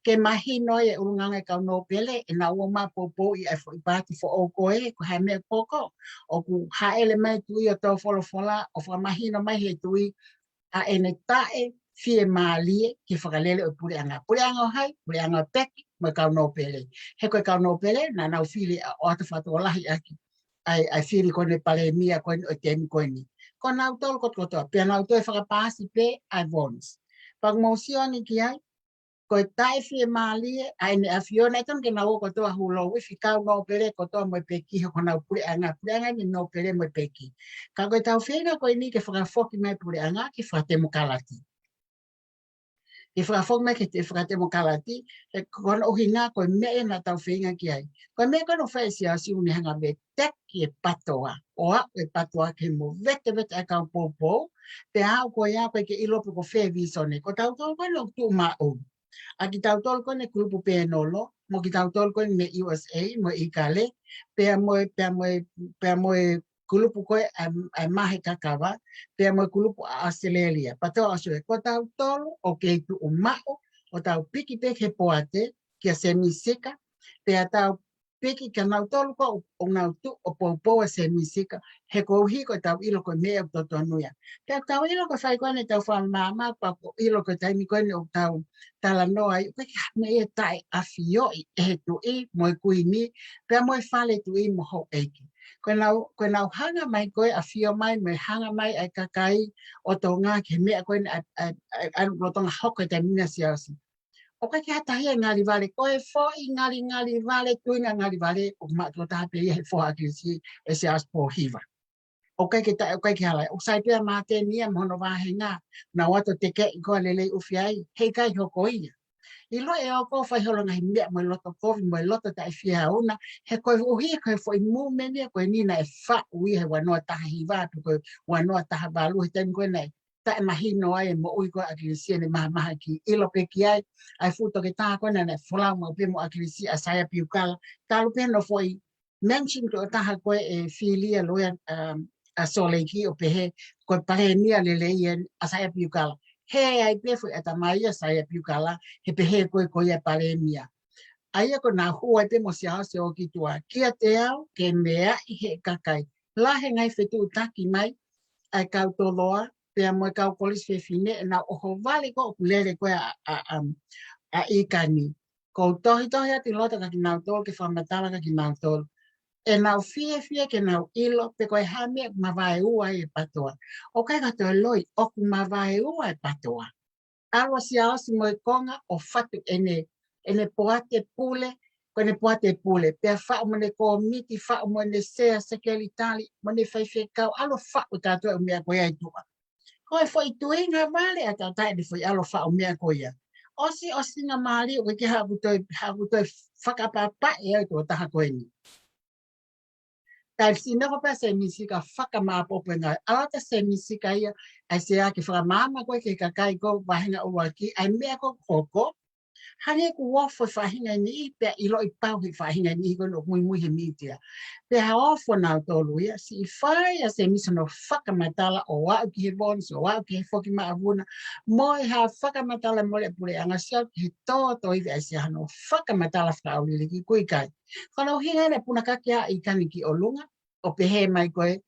Ke mahi noi e urunganga e kau no pele e na ua mā popo i e whai pāti fo o koe ko hai mea koko. O ku haele mai tui o tau wholofola o whamahi no mai he tui a ene tae fie maalie ki whakalele o pule anga. Pule anga o hai, pule anga o peki, mai kau no pele. He koe kau no pele, na nau while o ata whatu o lahi aki. Ai while kone pale mia kone o temi kone. Ko nau tolu kotoa, pia nau toi whakapāsi pe ai vons. Pag mausio ni ki ai, koe tae fie maalie, ai ne a fiona eton ke nau o kotoa hulo wifi kau no pele kotoa moi peki, ho nau pule anga ni no pele moi peki. Ka koe tau whina koe ni ke whakafoki mai pule anga ki whakatemu kalati. I whakafong me ke te whakatemo kalati, e kona uhi ngā koe mea na tau whinga ki ai. Koe mea kono whaisi a si uni hanga me teki e patoa. O a e patoa ke mo vete e kau pōpō, te au koe a koe ke ilopo ko whee visone. Ko tau tolu koe no tu ma o. A ki tau tolu koe ne kulupu pē nolo, mo ki tau tolu koe me USA, mo Ikale, pēa moe kulupu koe ai mahe kakawa, pēa moe kulupu a Australia. Patoa asue, ko tau tolu o kei tu o mao, o tau piki peke he poate, kia se misika, pēa tau piki ka nau tolu ko o nau tu o poupoa se misika, he kouhi ko tau ilo ko mea o toto anuia. Pēa tau ilo ko whai koe ne tau whamama, pa ko ilo ko taimi koe ne o tau tala noa, i peki me e tai a fioi e he tu i, moe kui ni, pēa moe whale tu i mo ho eiki. Koe nau hanga mai koe a fio mai, me hanga mai ai kakai o tō ngā ke mea koe ai rotonga hoko te mina siasi. O kai ki hatahi ngāri vale, koe fōi ngāri vale, tuina ngāri vale, o mātua tāpe i he fōha ki si e se aspo hiva. O kai ki halai, o sai pia māte nia mohono wāhe ngā, na wato te ke i koa lele uwhi ai, hei kai hoko ia. I loe e o ko whai holo ngahi mea mo loto kovi mo loto tai whia una, he koe uhi koe fo i mū menia koe nina e wha ui he wanoa taha hiwātu koe wanoa taha wālu he temi koe nei. ta mahino ai mo ui ko akilisia ne maha ki ilo pe ki ai futo ke ta ko na fola mo pe mo akilisia saya piukala talu pe no foi mention ko ta ko e filia loya a soleki o pe he ko pare ni ale le yen asaya piukala he ai pe foi ata mai asaya piukala he pe he ko ya pare mia ai ko na hu ai pe mo sia se o ki tua kia te au ke mea I he kakai la he ngai fetu taki mai ai kau to loa pe mo kau polis fe fine na o ho vale ko kulere ko a ikani ko tohi ati lota ka kinau tol ke whamatala ka kinau tol e nau fie ke nau ilo pe koe hame mawai ua e patoa o kai katoa loi o ku mawai ua e patoa alo si aosi mo konga o fatu ene poate pule ko ne poate pule pe fa mo ne komiti fa mo ne sea sekeli tali mo ne fai kau alo fa o tato o mea koe ai tua koe foi tuinga vale ata tai de foi alo fa o mea koe osi nga mari o ke ha kutoi whakapapa e au tō taha koe ni. Tai si nako pa se misika whakamapopo ngai. Alata se misika ia ai se ake whakamama koe ke kakai ko wahinga o waki ai mea ko koko. Hange ku wofo whahinga ni pe ilo I pau he whahinga ni ko no mui he mitia. Pe ha ofo nau tolu ia si whai a se misa no whakamatala o wau ki he bons o wau ki he whoki maavuna. Moi ha whakamatala mole pule anga siau ki he tōto iwi ai se hano whakamatala whaulili ki kui kai. Whanau hinga ne puna kakia I kaniki o lunga o pe he mai koe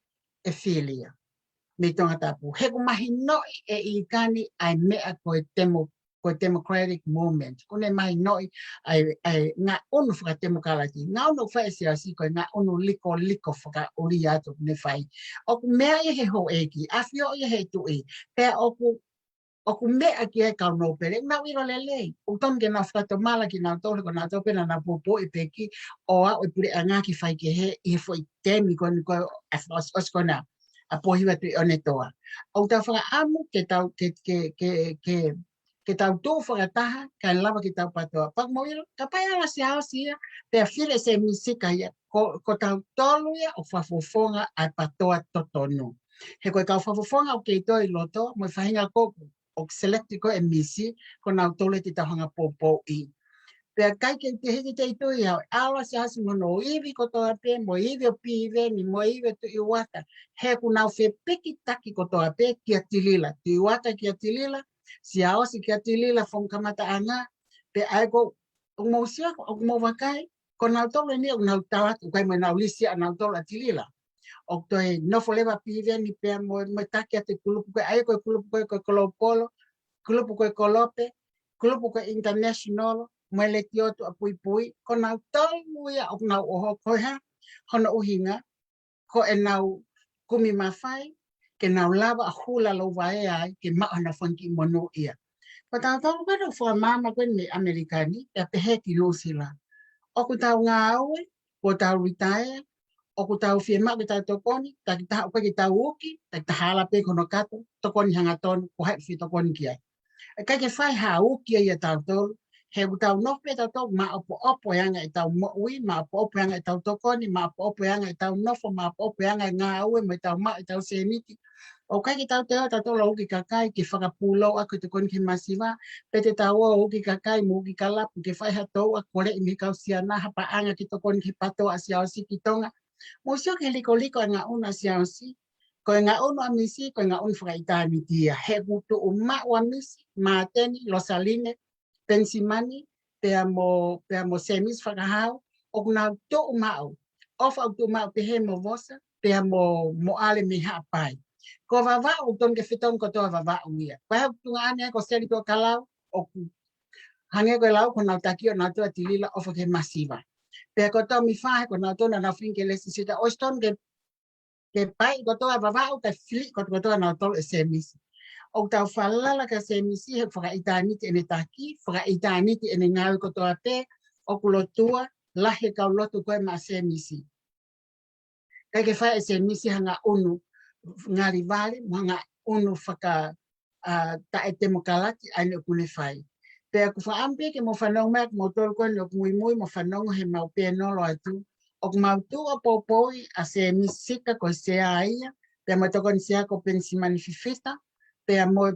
e filia. Me tonga tapu. He ku mahi noi e I kani ai mea koe ko democratic movement kone mai noi ai nga unu fra demokrati nga unu fa siasi ko nga unu liko fra ori atu ne fai o mea he ho eki afio he tu e pe o mea ki e ka no pere na wiro lele o ton ke na fra to mala ki na to ko na to pe na popo e peki o a o pure anga ki fai ke he I foi temi ko os kona a pohiwa tu onetoa o ta fra amu ke tau ke tau tō whakataha, kai lawa ki tau patoa. Pak mo ilo, ka pai ala si hao si ia, pea whire se misika ia, ko tau tolu ia o whafofonga ai patoa totonu. He koe kau whafofonga o kei toi loto, mo whahinga kōku, o selecti ko e misi, ko nau tole ti tauhanga pōpō I. Pea kai ke te hiki te itu ia, ala si hasi mo no iwi ko toa pe, mo iwi o piwe, ni mo iwi tu iwata. He ku nau whe piki taki ko toa pe, kia tilila. Tu iwata kia tilila, si ao si kia tilila whongkamata anga, pe ai ko mo sia, o mo wakai, ko nau tole ni, o nau tawat, o kai mo nau lisia, nau tola tilila. O toi nofo lewa piwe, ni pea mo taki ate kulupu koe, ai koe kulupu koe kolopolo, kulupu koe kolope, kulupu koe international, mo ele tiotu a pui, ko nau tolu ia, o nau oho koe ha, hono uhinga, ko e nau kumi mawhai, ke nau lava a hula lo wae ai, ke maana whanki mono ia. Ko tau tau kada wha mama koe ni Amerikani, e pehe ki Losila. O ku tau ngā aue, ko tau retire, o ku tau whie mak tau tokoni, ta ki taha koe ki tau uki, ta ki taha ala pe kono kato, tokoni hanga tonu, ko hai whi tokoni ki ai. E kai ke whai ha uki ia tau tolu, he ku tau nope tau tau, ma opo yanga e tau moui, ma opo yanga e tau tokoni, ma opo yanga e tau nofo, ma opo yanga e ngā aue, ma tau ma e tau seniti. O kai ki tau teo tau la uki kakai ki whakapulo a ko te koni ki masiwa, pe te tau o uki kakai mo uki kalapu ke whai hatou a kore I mi kau siana hapa anga ki to koni ki pato a siao si ki tonga. Mo sio ke liko a ngā una siao si, ko ngā unu a misi, ko ngā unu whakaitani tia. He kutu o ma o misi, Maateni, Losaline, Pensimani, pea mo semis whakahau, o kuna to o mao. Ofa o to mao pe he mo vosa, pea mo ale mi hapai. Ko vava o ton ke fiton ko to vava o ia. Ko ha tunga ane ko seli to kalau o hange ko lau ko na taki o na to tilila o ke masiva. Pe ko to mi fa ko na to na finke le sita o ston ke pai ko to vava o ka fli ko to na to semis. O tau falala ka semisi he whaka itaniti ene taki, whaka itaniti ene ngawe ko to ate o kulotua lahe kau lotu koe ma semisi. Kai ke whae semisi hanga unu ngari vale, mga unu whaka tae temokalaki ane o kune whai. Pea ku whaampe ke mo whanong mek mo tolu koe no mui mo whanong he mau penolo atu. O kumautu o popoi a se misika ko se aia, pea mo tokon sea ko pensimani fifita, pe mo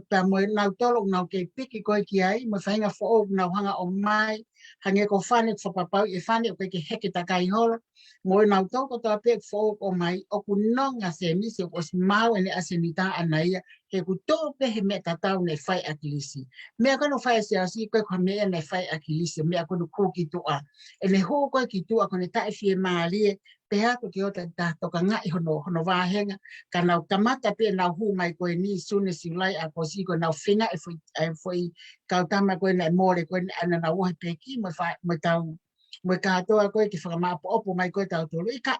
nau tolo nau ke piki ko ki ai mo fainga fo o nau hanga o mai hange ko fane fo papau e fane o ke heke ta kai holo mo nau to ko to pe fo o mai o ku nonga se mi se o smau ene asemita anaia ke ku to pe he me tatau ne fai akilisi me ko no fai se asi ko me ne fai akilisi me ko no ko ki to a ele ho ko ki to a ko ne ta fi mali pe ha ko ki o ta to ka ngai hono va henga kana kamata pe na hu mai ko ni sune silai a ko si ko na finga e foi ka tama ko na more ko ana na wo pe ki mo fa mo ta mo ka to ko ki fa ma po mai ko ta to i ka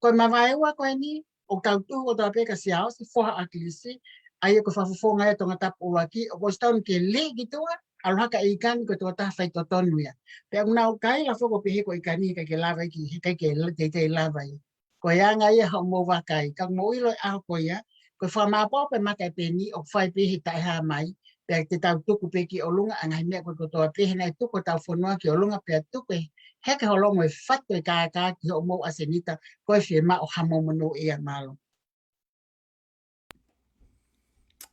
ko ma vai wa ko ni o ka tu o ta pe ka sia si fo a klisi ai ko fa fo ngai to ngata po wa ki o ston ke le ki to al haka ikan ko to ta fa to tonu ya pe na kai la fo ko pe ko ikani ka ke lava ki ke le te lava ko ya ngai ha mo wa kai ka mo i lo a ko ya ko fa ma po pe ma kai pe ni o fa pe hi tai ha mai pe te tau tuku pe ki o lunga angai me ko to pe na tuku tau fo no ki o lunga pe tuku he ka ho lo mo fa to ka ki o mo asenita ko fi ma o ha mo no e malo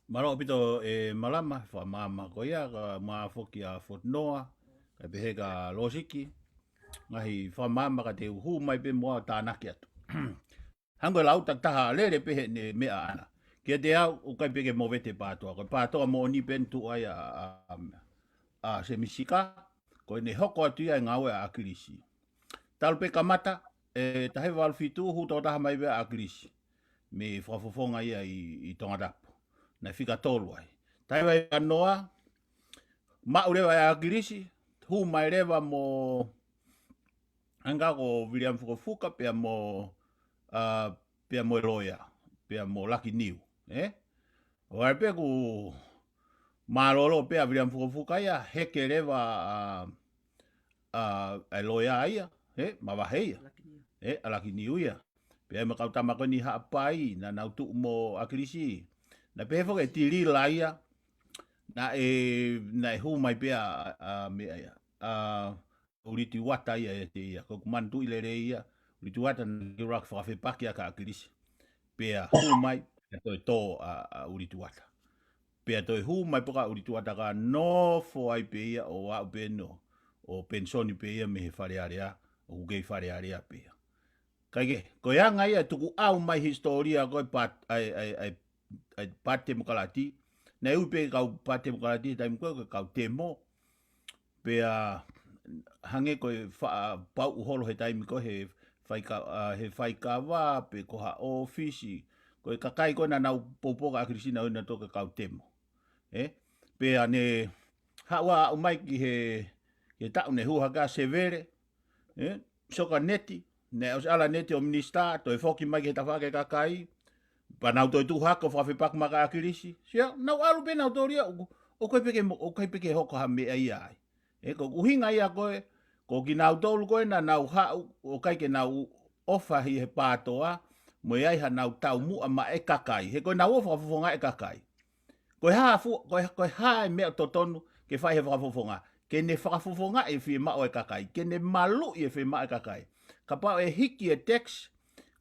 Maro pito e malama fa mama ko ia ka ma foki a fotnoa ka pe ka losiki ngahi fa mama ka te hu mai pe mo ta na ki atu hango lau ta ta le pe ne me ana ke te au o kai pe ke mo vete pa to mo ni pen tu ai a se misika ko ne hoko atu ia ngawe a krisi tal pe kamata e ta he wal fitu hu to ta mai be a krisi me fofonga ia i tonga na fika tolu ai. Tai vai anoa, maurewa e agirisi, hu mai rewa mo anga ko William Fukufuka pea mo Eloia, pea mo Lucky New, O ai pe ku marolo pea William Fukufuka ia heke rewa Eloia ia, ma waheia, a Lucky New ia. Pea ma kautama ko ni haapai na nautu mo agirisi. Na pefo ke tiri laia na hu mai pe me uriti wata ia te ia ko mantu ile ia uriti wata ni rock fa fe pakia ka krisi pe hu mai to uriti wata pe to hu mai poka uriti wata ka no fo ai pe ia o wa beno o pensioni pe ia me fare area o ge fare area pe kage ko ya ngai tu au mai historia ko pat ai pate mokalati na upe ka pate mokalati tai ko ka temo pe hange ko pa holo he tai ko he fai ka wa pe ko ha ofisi ko ka kai ko na popo ka Kristina na to ka temo pe ane ha wa mai ki he ta ne hu ha ka severe so ka neti ne ala neti o minista to foki mai ke ta fa ke ka kai panau to tu hako fa pak maka akirisi sia na alu pe na toria o kai peke hoko ha me ai ai ko uhinga ia ko ki na to ko na ha o kai ke na ofa hi he patoa mo ai ha na tau mu ama e kakai he ko na ofa fonga e kakai ko ha me to tonu ke fa he fonga ke ne fa fonga e fi ma o e kakai ke ne malu e fi ma e kakai ka pa e hiki e text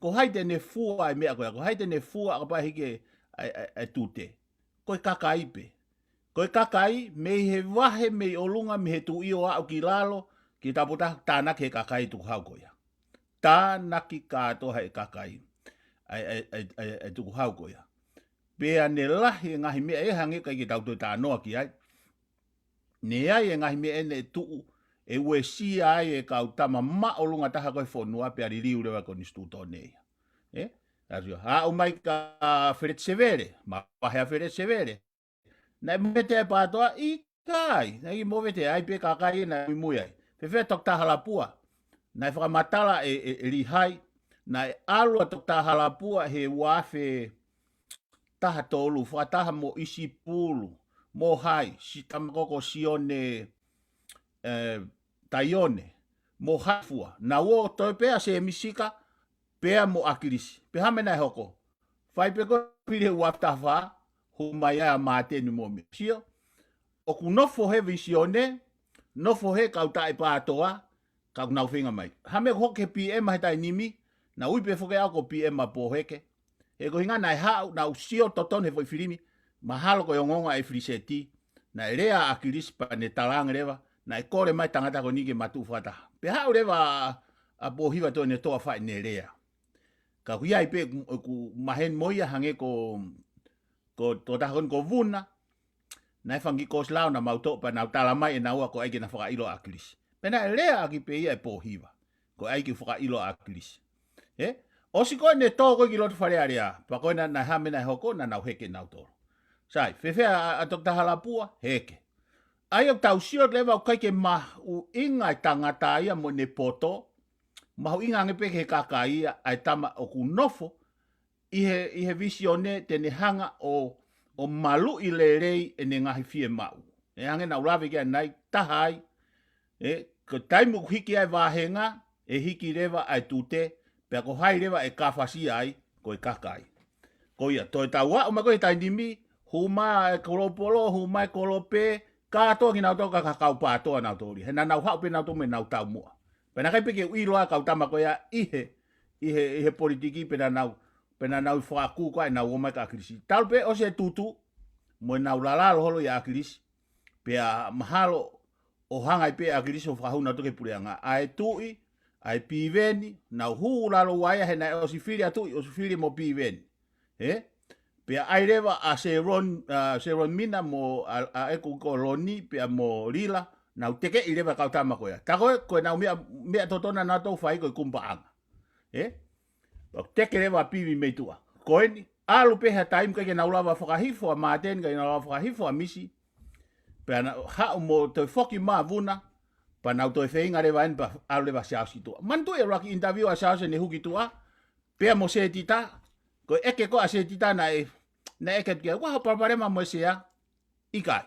ko haide ne fua ai mea ko haide ne fua ka pa hike ai tute ko kakai pe ko kakai me he wahe me olunga me he tu io au ki lalo ki taputa tana ke kakai tu hau ko ya tana ki ka to hai kakai ai tu hau ko ya pe ane lahi ngahi me e hange ka ki tau ta no ki ai ne ai ngahi me ene tu e ue si ai e kau tama ma olunga taha koe whonua pe ari riu rewa ko ni stuto nei. Ha o mai ka Feret Severe, ma pahea Feret Severe. Na mete e patoa i kai, na i movete ai pe kakai na i mui ai. Fe tok taha lapua, na i whakamatala e lihai, na e alua tok taha lapua he wafe taha tolu, whakataha mo isi pulu, mo hai, si tamakoko sione taione mo hafua na wo to pe se misika pe mo akirisi pe hamena hoko fai pe ko pile watafa hu maya mate ni mo sio o ku no fo he visione no fo he ka ta pa toa ka na finga mai hame ho ke pm ha tai nimi na ui pe fo ke ako pm po heke e ko hinga na ha na sio toton he foi filimi mahalo ko yongonga e friseti na rea akilis pa ne talang rewa na e kore mai tangata ko nike matu fata pe ha rewa a bohiwa to ne toa fa ne rea ka kuia i pe ku mahen moia hange ko to tahon ko vuna na fangi ko slau na mauto pa na tala mai na wa ko ai na fa ilo akilis pena rea aki pe ia e bohiwa ko ai ki fa ilo akilis osi ko ne to ko ki lot fare area pa ko na hame na hoko na heke na to sai fefe a tok tahalapua heke ai o tau sio leva kai ke ma u inga tangata ia mo ne poto ma u inga ngepe ke kakai ai tama o ku nofo ihe visione te ne hanga o malu i le rei e ne ngahi fie mau e hange na ulawe kia nai tahai ko taimu hiki ai wahenga e hiki rewa ai tute pe ko hai rewa e kawhasi ai ko e kakai ko ia toi taua o ma ko e tainimi huma e kolopolo, huma e kolope, kato ki nau toka kakau patoa nau tori. He na nau hau pe nau tome nau tau mua. Pena kai peke uiloa kau tamako ia ihe politiki pena nau whaaku kwa e nau omai ka akirisi. Tau pe o se tutu, mo nau lalalo holo ia akirisi, pe a mahalo o hanga i pe akirisi o whahau nau toke pureanga. Ae tui, ae piveni, nau huu lalo waia he na o si fili atui, o si fili mo piveni. Pea airewa a Seron Mina mo a eku ko Loni pea mo Lila na uteke irewa kau tama koea. Tako koe nau mea totona na tau whai koe kumpaanga. Teke rewa piwi meitua. Koe ni, alu peha taim kake na ulawa whakahifo a maaten kake na ulawa whakahifo a misi. Pea na hao mo toi whoki maa vuna pa nau toi whainga rewa en pa alu rewa siausi tua. Mantu e raki interview a siausi ne huki tua. Pea mo se tita. Ko eke ko ase tita na eke kia wa parparema mo sea ikai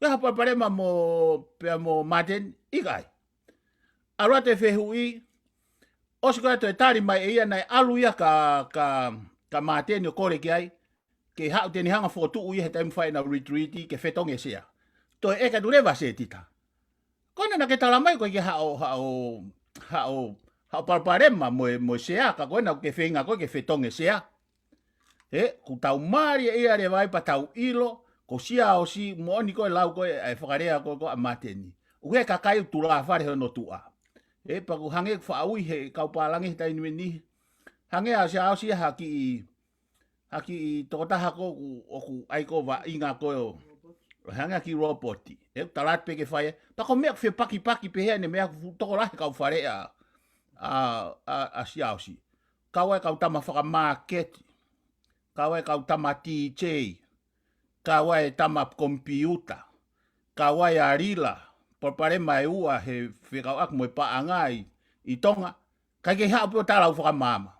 wa parparema mo pe mo maten ikai arate fehui osiko to tari mai ia na aluia ka maten o kore kiai ke ha teni hanga fotu u he time fai na retreat ke fetong sea to eke du leva se tita kona na ke tala mai ko ke ha parparema mo sea ka kona ke fenga ko ke fetong sea ku tau mari e are vai pa tau ilo ko sia o si moni ko lau ko e whakarea ko a mateni uhe ka kai tu la fare no tua pa ku hange fa ui he kau palangi tai ni hange a sia o si haki to ta ko ku ai ko va inga ko hange ki roboti talat pe ke fai pa ko me fe paki pe ne me to la ka fare a sia o si ka wa ka tama fa market kawai kau tama TJ, kawai tama kompiuta, kawai arila, porpare mai ua he whikau ak moi paangai i tonga, kai ke hao pio talau whakamama.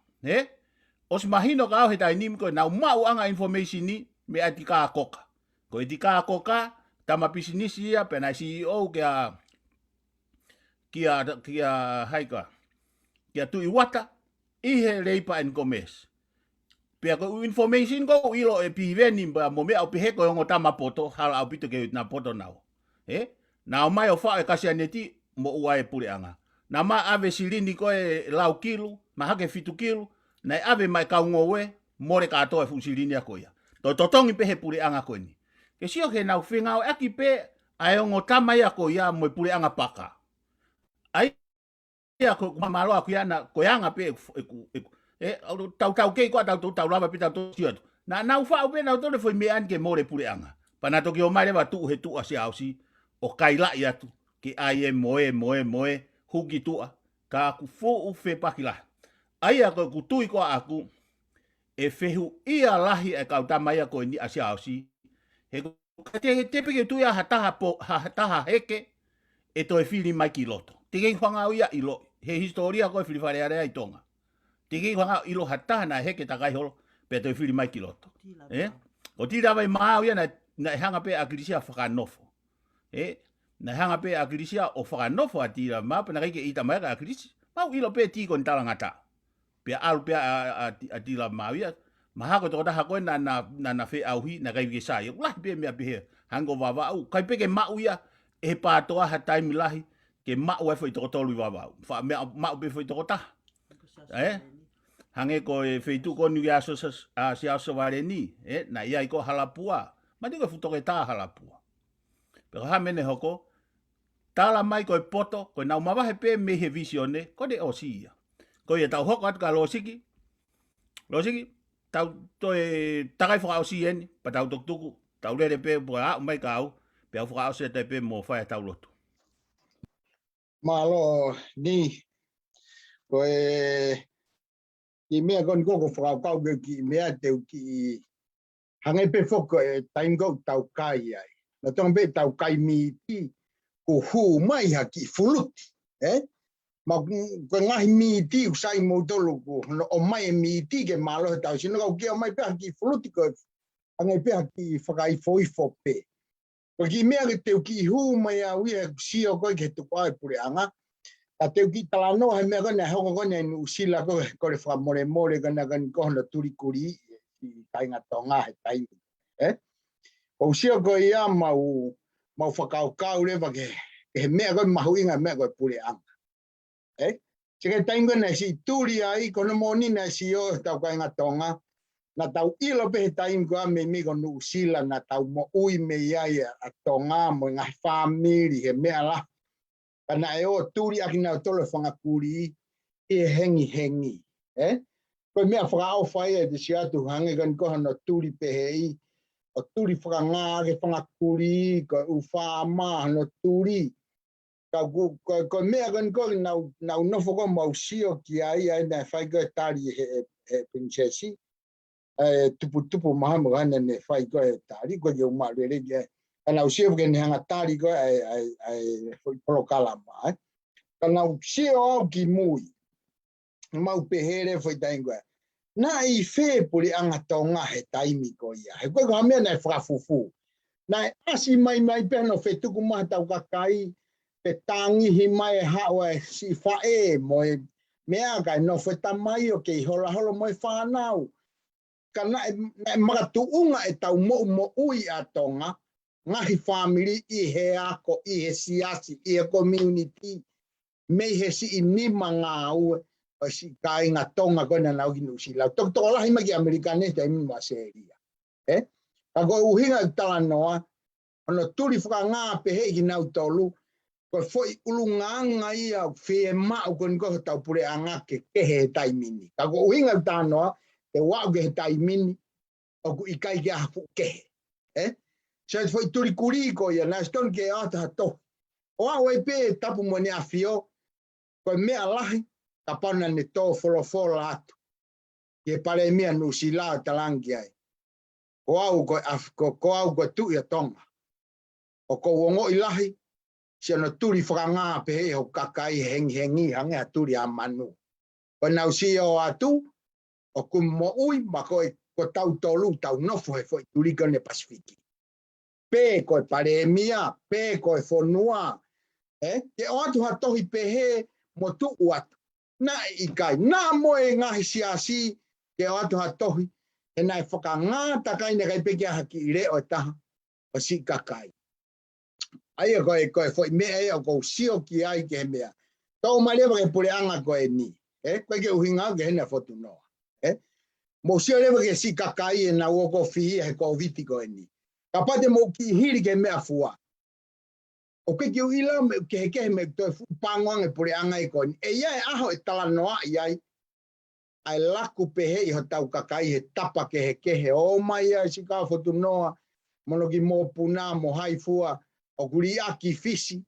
Os mahino ka au he tai nimi koe nau mau anga information ni me ati kaa koka. Ko iti kaa koka, tama pisinisi ia pena CEO kia haika, kia tui wata, ihe reipa en commerce. Pea ko information ko ilo e piveni ba mo me au pihe ko ngo tama poto hal au pito ke na poto nau. Na mai o fa e kasianeti mo ua e pureanga. Na ma ave silini ko e lau kilo, ma hake fitu kilo, na ave mai ka ngowe more ka to e fu silini a koia. To totongi pehe pureanga ko ni. Ke sio ke nau finga o aki pe ai ngo tama ia ko ia mo pureanga paka. Ai ia ko mamalo aku ia na koyanga pe tau kei ko tau lava pita to siot na nau fa o pena to le foi me an ke more pureanga pana to ki o mare va tu he tu asia ausi o kaila ia tu ki ai moe huki tu ka ku fo u fe pakila ai ko ku tu ko aku e fehu ia lahi e ka tama ia ko ni asia ausi he te pe tu ia hata heke e to e fili mai kiloto tiki hanga ia ilo he historia ko fili fare area i tonga tiki hanga ilo hata na heke takai holo pe to fili mai kiloto o tira vai mau ia na hanga pe agrisia whakanofo na hanga pe agrisia o whakanofo atira ma pe na ke ita mai ka agrisi mau ilo pe ti kon talangata pe al pe atira mau ia maha ko to ta ko na fe auhi na kai ke sai la pe me pe hango vava u kai pe ke mau ia e pa to ha time lahi ke mau e foi to to lu vava fa me mau pe foi to ta hange ko e feitu ko ni aso sia so vare ni na ia ko halapua Ma ni ko futo ke ta hala pua. Pero ha mene hoko tala mai ko poto ko na ma he pe me he visione ko de osia. Ko ye tau hoko at ka losiki. Losiki tau to e takai fo osien pa tau tok tuku. Tau le pe bra mai kau pe fo osia te pe mo fa tau lotu. Malo ni ko ki mea kon ko whakau ki mea te ki hangai pe whoko e taingo tau kai ai. Na tong pe tau kai mi ti ko hu mai ha ki fuluti. Ma ko ngahi mi ti usai mo tolu ko o mai mi ti ke malo tau sino ko ki o mai pe ki fuluti ko hangai pe ki whakai foi fo pe. Ko ki mea ke te ki hu mai a ui e sio ko ke tu pai pure anga. A te ki talano he mea kone hongo kone nu sila ko kore wha more more kona kone kohona turi kuri i tainga tonga he taimi. O sio ko ia mau whakau kau rewa ke he mea kone mahu inga mea koe pure anga. Sike tainga kone si turi ai kono moni na si o tau kainga tonga na tau ilo pe he taimi koa me mi konu sila na tau mo ui me iai a tonga mo ngai whamiri he mea la. Kana e o turi aki nau tolo whangakuri e hengi. Koe mea whakao whai e te si atu hange kan kohana turi pehei. O turi whakangā ke whangakuri, koe u whāma no turi. Koe mea kan koe nau nofo ko mau sio ki ai ai nai whai koe tari he princesi. Tupu mahama hana ne whai koe tari, koe ke umaru ere ki ai. Kana usio ke ni hanga tari koe ai polokala mai. Kana usio au ki mui. Mau pehere foi tainga. Na I fe puri anga tonga he taimi ko ia. He koe ka mea nei whakafufu. Na asi mai pe no fe tuku maha tau kakai pe tangi hi mai hawa si whae mo e mea kai no fe tamai o ke hola holo mo e whanau. Kana e makatu unga e tau mo ui a tonga. Ngahi family I he ako, I he siasi, I he community. Mei he si I nima ngā ue. O si kai ngā tonga kona nau ki nusi lau. Tok lahi maki Amerikane te imi ma seria. Ako uhinga tala noa. Ono turi whaka ngā pehe ki nau tolu. Ko foi ulunganga ia whee mau kon ko tau pure anga ke kehe taimini. Ako uhinga tala noa. Te wau ke he taimini. Oku ikai ke hafu kehe. So foi turi kuri ko ia na stone ke ata to. O awe pe tapu mo ni afio ko mea lahi tapana ne to folo atu. Ke pare mea no sila talangi ai. O au ko au ko tu ia tonga. O ko wongo ilahi se no turi franga pe o kakai hengi hange turi amanu. Ko na usi o atu o kumo ui ma ko tau tolu tau no foi turi kone Pasifiki. Pe koe pare mia, pe koe whonua. Ke o atu hatohi pehe mo tu uatu. Na ikai, na moe ngahi siasi ke o atu hatohi. E nai whaka ngā takai ne kai peke haki I reo e taha o si kakai. Aia koe whoi mea e o kou sio ki ai ke he mea. Tau marewa ke pure anga koe ni. Koe ke uhinga ke hena whotu noa. Mo sio rewa ke si kakai e na uoko whihi he kou viti koe ni. Ka pate mo ki hiri ke mea fua. O ke ki uila ke heke me toi pangoang e pure anga I koni. E ia e aho e tala noa iai. Ai laku pehe I ho tau kakai he tapa ke heke he o mai ai si ka fotu noa. Mono ki mo puna mo hai fua. O kuri aki fisi.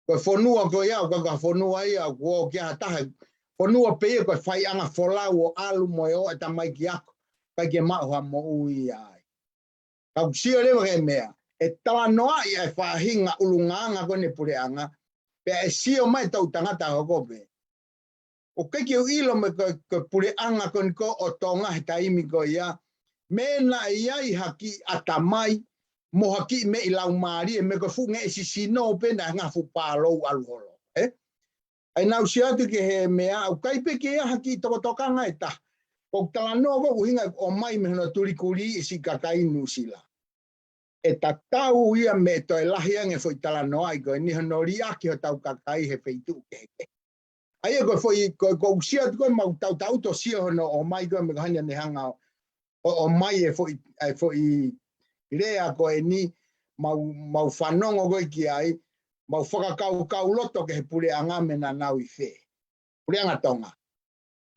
Koe whonua koe iau kaka whonua ia. Koe kia hatahe. Whonua pehe koe whai anga wholau o alu mo e o e tamai ki ako. Kai ke mauha mo ui ai. Kau sio rewa ke mea, e tala noa I e whahinga ulunganga kone pure anga, pe e sio mai tau tangata hokope. O keki o ilo me ko pure anga kone ko o tonga he taimi ko ia, me na iai haki atamai, mo haki me I lau maari, me ko fu nge si sino pe na nga fu pālou aluholo. Ai nau si atu ke he mea, au kaipe ke ia haki tokotokanga e ta. O tala noa ko uhinga o mai me hana turikuri I si kakai nusila. E tatau ia me toi lahi ange foi tala noa I koe ni honori aki ho tau kakai he feitu ke heke. Aia koe foi ko usia koe mau tau to sia hono o mai koe me kahania ne hanga o mai e foi Rea ko e ni mau whanongo koe ki ai, mau whakakau loto ke he pule anga me na nau I whē. Pule anga tonga.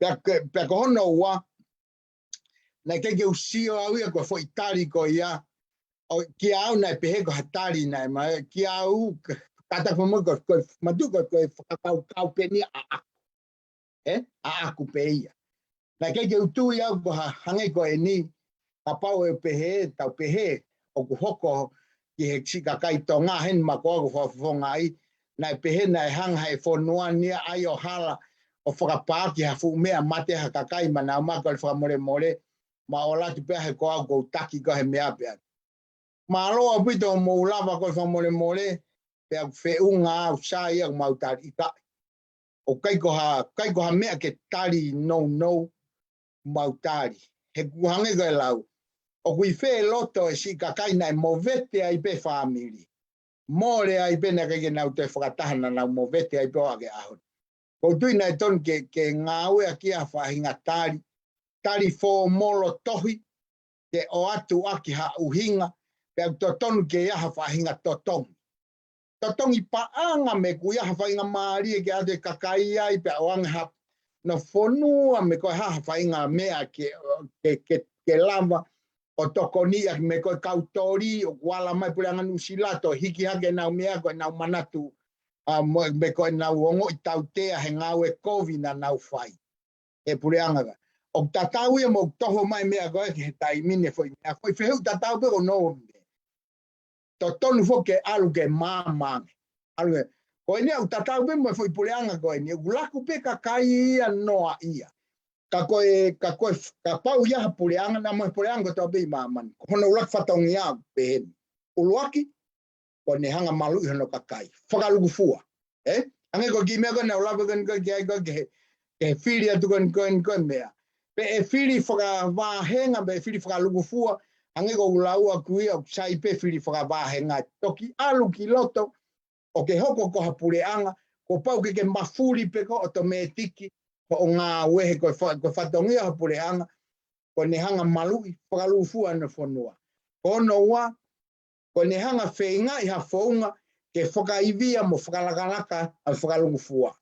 Pea ko hono ua, nei ke usio au ia ko fo itari ko ia, o ki au nei pehe ko hatari nei, ma ki au kata ko mo ko matu ko whakakau peni a aku pe ia. Nei ke utu ia ko hange ko e ni, ka pau e pehe, tau pehe, o ku hoko ki he chika kai tonga hen makoa ko whafonga ai, nei pehe nei hanga e whanua nia ai o hala, o whakapāki ha fu mea mate ha kakai mana o maka le whamore ma o latu pea he koa ko taki ko he mea pea. Ma aloa pito mo ulava ko whamore pea whiunga au sa ia mautari ika. O kai ko ha mea ke tari no mautari. He kuhange ko e lau. O kui whē loto e si kakai nai mo vete ai pe whamiri. More ai pe na keke nau te whakatahana nau mo vete ai pe o ake ahon. Ko tui nei ton ke ngā ue a kia whahinga tari fō molo tohi, ke o atu aki ha uhinga, pe au totonu ke iaha whahinga totongi. Totongi paanga me ku iaha whahinga maari ke ate kakai ai, pe au anga no whonua me koe haha whahinga mea ke lava, o tokonia me koe kautori, o kuala mai pule anga nusilato, hiki hake nau mea koe nau manatu, me koe nau ongo I tautea he ngau e kovi na nau whai. E pure anga. O tatau ia mo toho mai mea koe ke he taimine foi mea. Foi wheheu tatau pe o no me. To tonu fo ke alu ke māmange. Alu ke. Koe nea o tatau pe mo foi pure anga koe nea. Ulaku pe kakai ia noa ia. Ka pau ia ha pure anga na mo pure anga to pe māmani. Hono ulak whatongi au pe he. Uluaki. Ko ne hanga malu I hono kakai. Whakaluku fua. Ange ko ki mea ko na ulaku kan ko ki ai ko ke whiri atu kon mea. Pe e whiri whakawāhenga, pe e whiri whakaluku fua, ange ko ulaua kui au sai pe whiri whakawāhenga. Toki alu ki loto, o ke hoko ko hapureanga, ko pau ke mafuri pe ko o to me tiki, ko o ngā wehe ko whatongia hapureanga, ko ne hanga malui, whakaluku fua na whanua. Ko no ua, ko ne hanga whenga I ha whaunga, ke whakaivia mo whakalakalaka a whakaluku fua.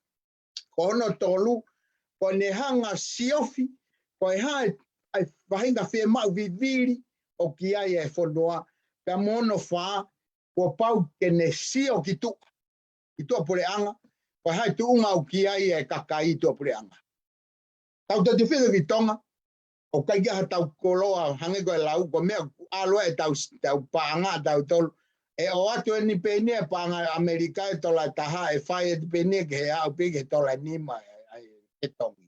Ko no tolu, ko ne hanga siofi, ko e hae ai wahinga whee mau viviri o ki ai e whanua, ka mono whaa, ko pau ke ne sio ki tua pure anga, ko hae tu unga o ki ai e kakai tua pure anga. Tau te whiga ki tonga, o kai kia tau koloa hange koe lau, ko mea aloa e tau pāanga, tau tolu, e o atu e ni pēne pāanga Amerika e tola taha e whae e pēne ke he au pēke tola nima e tongi.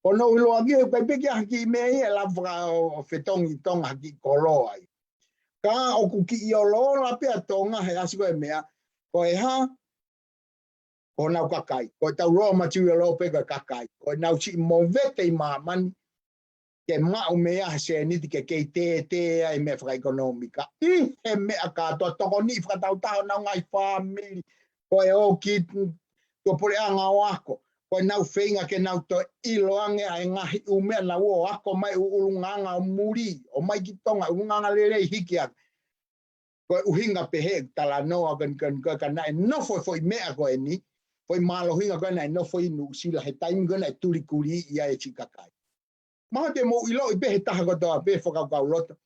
Ono ulo aki e kai peke haki mei e lawhaka o whetongi tonga haki koloa ai. Ka o kuki I o lola pia tonga he asiko e mea, ko e ha, ko nau kakai. Ko e tau roa matiu e loa peka kakai. Ko e nau si mo vete I maamani, ke mau mea se niti ke kei te ai mea whaka ekonomika. I he mea katoa toko ni whakatau taho nau ngai whamiri. Ko e o ki tua pore anga o ako. Ko nau whenga ke nau to iloange ai ngahi umea na o ako mai ulunganga o muri, o mai ki tonga, ulunganga lere hiki ak. Ko uhinga pehe tala noa kan e no foi mea ko e ni, foi malo hinga ko e no foi nu sila he taimi ko e turi kuri ia e chikakai. Maha te mo ilo I pehe taha ko toa pehe whakakau loto.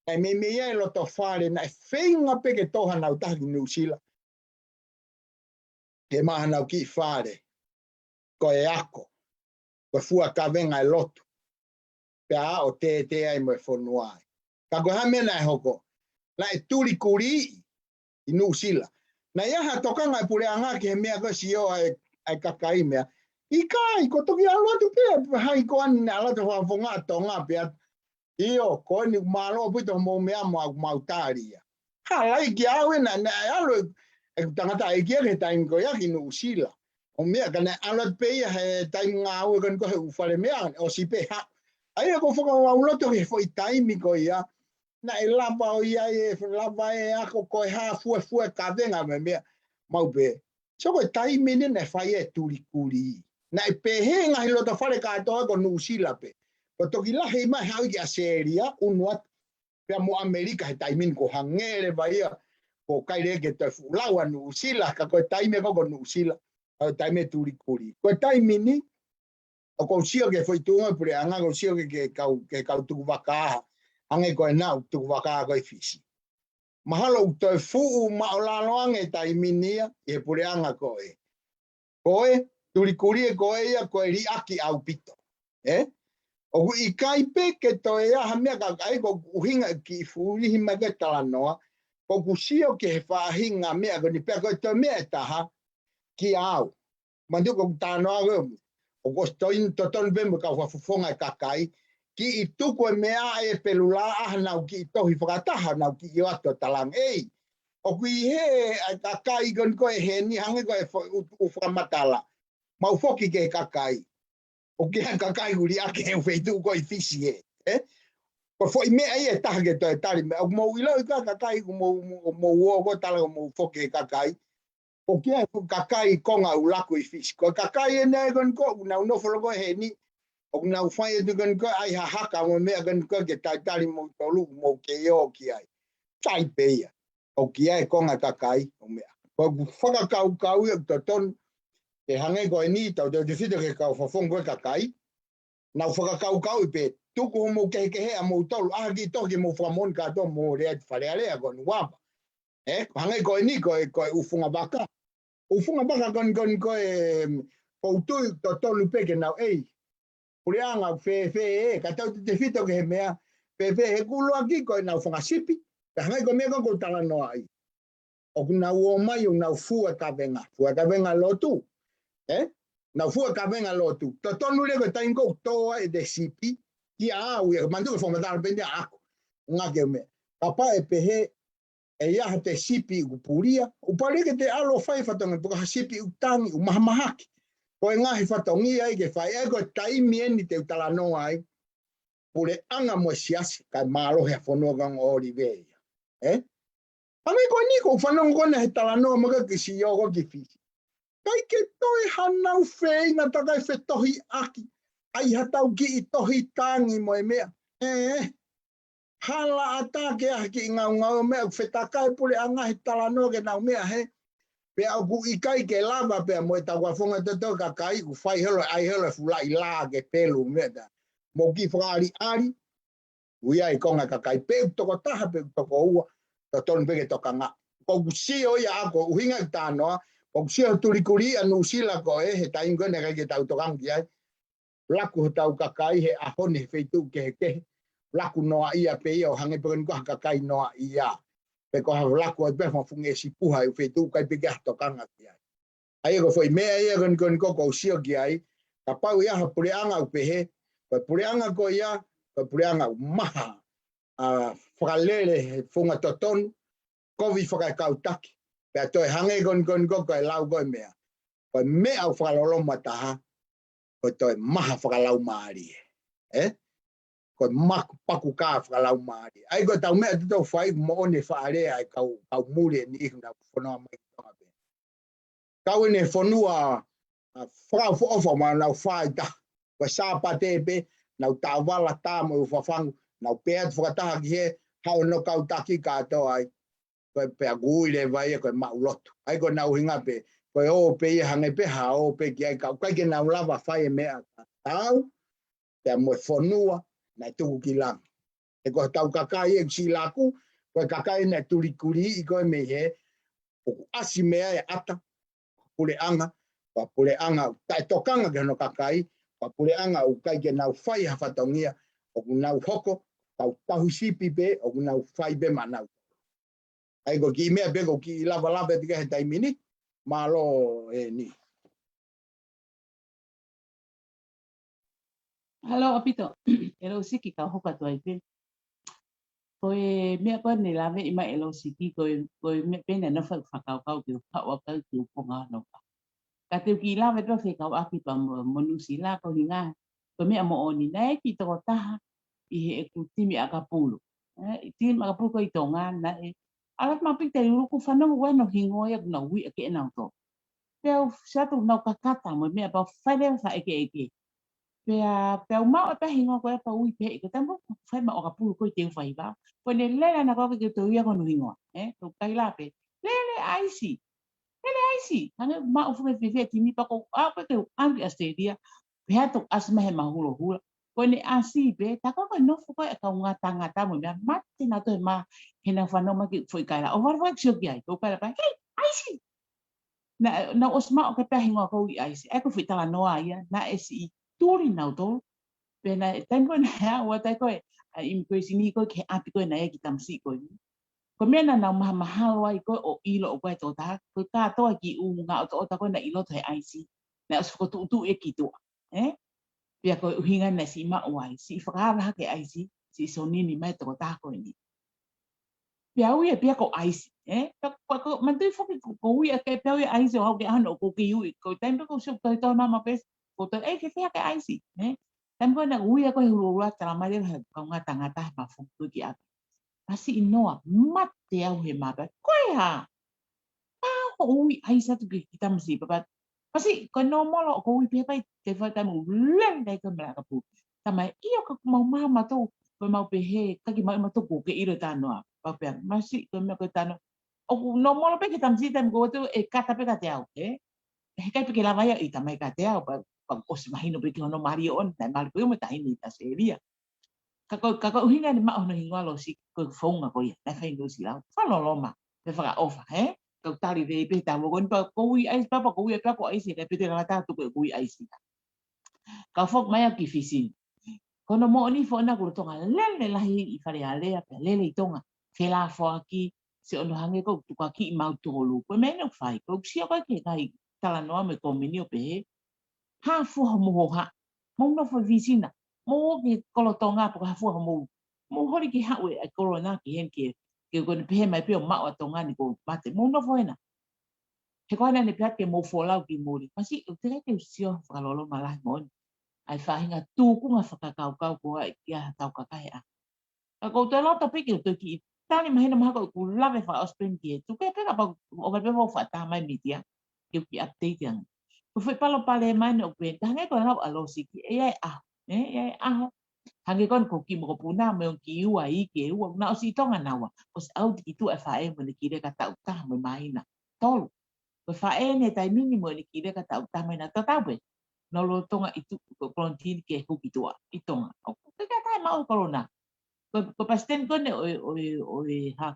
E me ia e loto whare na e whenga peke toha nau taha ki nu sila. Ke maha nau ki whare. Ko e ako, ko fua ka venga e lotu. Pe a o te ai mo e whanua ai. Ka koe ha mena e hoko, la e turi kuri I nu sila. Na iaha tokanga e pure anga ki he mea ko si o ai kakai mea. I kai, ko toki alo atu pia, hai ko ani na alata whafonga tonga pia. Io, ko ni malo pito mo mea mautari ia. Ha, lai ki awe na alo e tangata e kia ke taimi ko ia ki nu sila. O mea kana alat pe ia he taimi ngā ue kan ko he ufare mea o si pe ha. Aia ko whaka wauloto ke foi taimi ko ia. Na e lapa o ia e lapa e ako ko e ha fue ka venga me mea. Mau pe. So ko taimi ne na whai e turi kuri. Na e pehe ngahi lota whare katoa ko nu sila pe. Ko toki lahi mai hau ki a seria unuat. Pea mo Amerika he taimin ko hangere vai ko kaire ke te fulawa nu sila ka ko taime ko nu sila ko taime turi kuri ko taimini o ko sio ke foi tunga pure anga ko sio ke kau tu waka ange ko na tu waka ko fisi mahalo to fu ma ola no ange taimini e pure anga ko turi kuri ko ko ri aki au pito o ku i kai pe ke to ha me ka kai ko uhinga ki fu ri hima ke tala noa ko ku sio ke fa hinga me ko ni pe ko to me ta ha ki au mandu ko ta no o ko stoin to ton be mo ka fa fonga ka kai ki i tu ko me a pelula na ki to hi fa ta ha na ki yo to talang o ku he ka kai gon ko he ni hange ko u fa matala mau foki ke ka kai o ke ka kai guri ake e feitu ko i fisi ko foi me ai ta ke to tari me mo ilo ka kai mo wo ko tala mo foke ka kai o ke ka kai konga ulako i fisi ko ka kai ne gon ko na no folo ko he ni o na fai de gon ko ai ha haka mo me gon ko ke tari mo tolu mo ke yo ki ai tai pe ya o ke ai konga ka kai o me ko foka ka to ton e hange ko ni tau de fite ke ka fofong ko ka kai na foka ka pe tu ko mo ke he mo tol ki to ke mo famon ka to mo re fare ale ko wa hange ko ni ko ufunga baka kon ko o tu to tolu pe ke na pureanga fe ka tau te fite ke mea pe he kulo aki ko na fonga sipi hange ko me ko tala no ai o na wo mai o na fu ka venga lotu na fu ka venga lotu to tonu le ko taingo to de sipi ki a u mandu fo mandar bende a nga ke me papa e pehe e ya te sipi u puria u pare ke te alo fai fatonga po ha sipi u tangi u mahamahaki ko nga hi fatongi ai ke fai e ko tai mieni te tala no ai pure anga mo siasi ka malo he fono gang oliveia ame ko ni ko fanong ko na tala no mo ka si yo ko ki fi kai ke toi hanau fei na takai fe tohi aki ai hatau ki i tohi tangi mo e mea hala atake aki ngau mea fe takai pule anga he tala no ke nau mea pe au ku i kai ke lava pe mo e tawa fonga to ka kai ku fai helo ai helo fula i la ke pelu mea mo ki frari ari ui ai konga ka kai pe to ko taha pe to ko ua to ton pe ke to kanga ko si o ya ko uhinga tano o si o turikuri anu sila ko he taingo ne ke tau to kang ai laku tau ka kai he ahone feitu ke laku no ia pe o hange pe ko ka kai no ia pe ko ha laku pe fa funge si puha e feitu kai pe ga to kanga ai ko foi me ai ko si o ki ai ka pau ia ha pure anga pe he pure anga ko ia pure anga maha fralele funga toton kovi faka kautaki pe to hange ko lau ko mea ko me au fralolo mataha ko to maha fralau mari ko mak paku ka fralau mari ai ko tau me to fai mo ne fare ai kau mure ni na fono mai to kau ne fonua fra fo ofo ma na fai ta ko sa patepe na tawala ta mo fafang na pe fo ta ki ha no kautaki ka to ai ko pe aguile vai ko mauloto ai ko na uhinga pe ko o pe hange pe ha o pe ki ai ka ke na lava fai me tau te mo fonua na tu ki lang e ko tau ka kai e si laku ko ka kai na turikuri i ko me he o asi me ai ata pule anga pa pule anga tai tokanga ke no ka kai pa pule anga u kai ke na fai ha fatongia o na hoko tau sipi pe o na fai be manau ai ko ki mea be ko ki lava te ke tai mini malo ni Hello, apito. Elo siki ka hoka to ai pe. Ko e mea pa ni lave i mai elo siki ko me pena na fa kau ki pa wa ka ki ponga no. Ka te ki lave to fe kau aki pa monusi la ko hinga. Ko mea mo oni nei ki to taha i he ku timi akapulu. Timi akapulu ko i tonga na alat ma pita yu ku fanong wano hingoya na wi ke na to. Pero sa to na kakata mo mea pa fa fa eke. pe mau pe hingo ko pa ui pe ko tambo fai ma o ka pu ko te fai ba ko ne le na ko ke to ia ko no hingo to kai la pe le ai si anga ma o fu me pe ti ni pa ko a pe ke angi Australia pe to asma he ma hulo hula ko ne asi pe ta ko no fu ko ka nga tanga ta mo me mate na to ma he na fa no ma ki foi kai la o va sio ki ai ko pa pa ai si na osma o ke pe hingo ko ai si e ko fi tala no ai na esi turi na to pena tengo na ha wa tai ko impresi ni ko ke api ko na e ki tam si ko ko mena na mahalo ai ko o ilo ko to ta ko ta to ki u nga to ta ko na ilo to ai si na as ko tu e ki to pia ko hinga na si ma wai si fa ha ke ai si so ni ni mai to ta ko ni pia u e pia ko ai si ko man tu fo ko u e ke pia u ai si o ke ano ko ki u ko tempo ko so to mama pes ko to e ke ke ai si Tam ko na uya ko hurura tala mai ha ka nga tangata ma fu ki a. Pasi inoa mate au he mapa. Ko ha. Pa ko ui ai sa tu ki tam si papa. Pasi ko no molo ko ui pe pai te fa tam len dai ko mala ka pu. Tamai iyo ka mau mama to ko mau pe he ka ki mau to ko ke iro tano. Pa pe masi ko me ko tano. O no molo pe ki tam si tam ko tu e kata pe ka te au. Kai pe ke la vai i tamai ka te au pa o se mahino pe ki ono Mario on na mal pe mo tai ni ta seria. Kako hinga ni ma ono hinga lo si ko fonga ko ya na fai no si la fa lo lo ma pe fa ofa ko tali de pe ta mo kon pa ko wi ai pa ko wi pa ko ai si pe te la ta tu ko wi ai si ka fok mai ki fisin ko no mo ni fo na ko tonga le la hi i fa le ale pe le tonga fe la fo ki se ono hange ko tu ka ki ma to lu ko me no fai ko si ko ke kai tala no me ko mini o pe ha fu mo ha mo no fo visina mo ki kolotonga po ha fu mo hori ki ha we corona ki hen ki ko ni pe mai pe ma o tonga ni ko mate mo no fo ena he ko na ni pe ke mo fo la ki mo ri pasi o te ke usio fa lo mala mo ai fa hinga tu ku nga fa ka ko ai ya ka ka a ko te lo to pe ki to ki tani mai na ma ko ku lave fa ospen ki tu ke pe ka o pe mo fa ta mai mi dia ki update yang ko foi palo pale mai no pe tangai ko na alo si ki e hange kon ko ki mo puna me ki u ai ke u na si tonga na wa os au ki tu fa e mo ki re ka ta ta mo mai na tol ko fa e ne tai minimo ni ki re ka ta ta mai na ta ta pe no lo tonga i tu ko kontin ke ku ki tu i tonga o ke ka ta ma o corona ko pasten ko ne o ha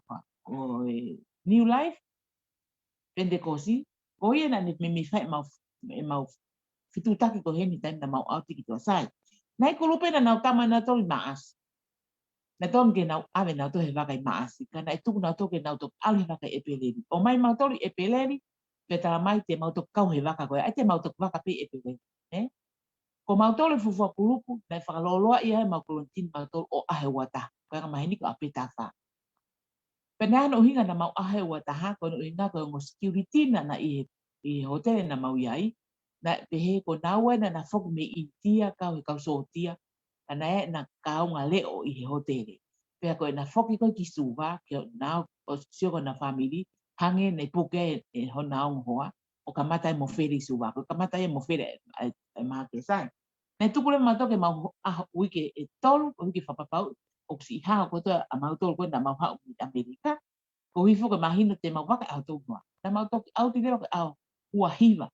o new life pendecosi ko ye na ni mi fa ma fitu taki ko heni tan na mau auti ki to sai nai ko lupe na nau tama na to maas na tom ke nau ave na to he vakai maas ka na tu na to ke nau to al he vakai epeleri o mai mau to epeleri pe ta mai te mau to kau he vaka ko ai te mau to vaka pe epeleri ko mau to le fufu kulupu na fa lo lo ia mau ko tin mau to o ahe wata ka mai ni ko apita fa pe na no hinga na mau ahe wata ha ko no ina ko mo security na i hotel na mau iai na pehe ko nawa na fok me intia ka ka sotia ana na ka nga le o i hotel pe ko na fok ko ki suva ke na o sio ko na family hange ne puke e ho na ho o kamata mo feri suva ko kamata mo feri ma ke sai na tu kule mato ke ma a wiki e tol o ki fa pa o si ha ko to a ma tol ko na ma ha Amerika ko hi fo ko ma hino te ma wa ka auto na ma to auto de ko au hiva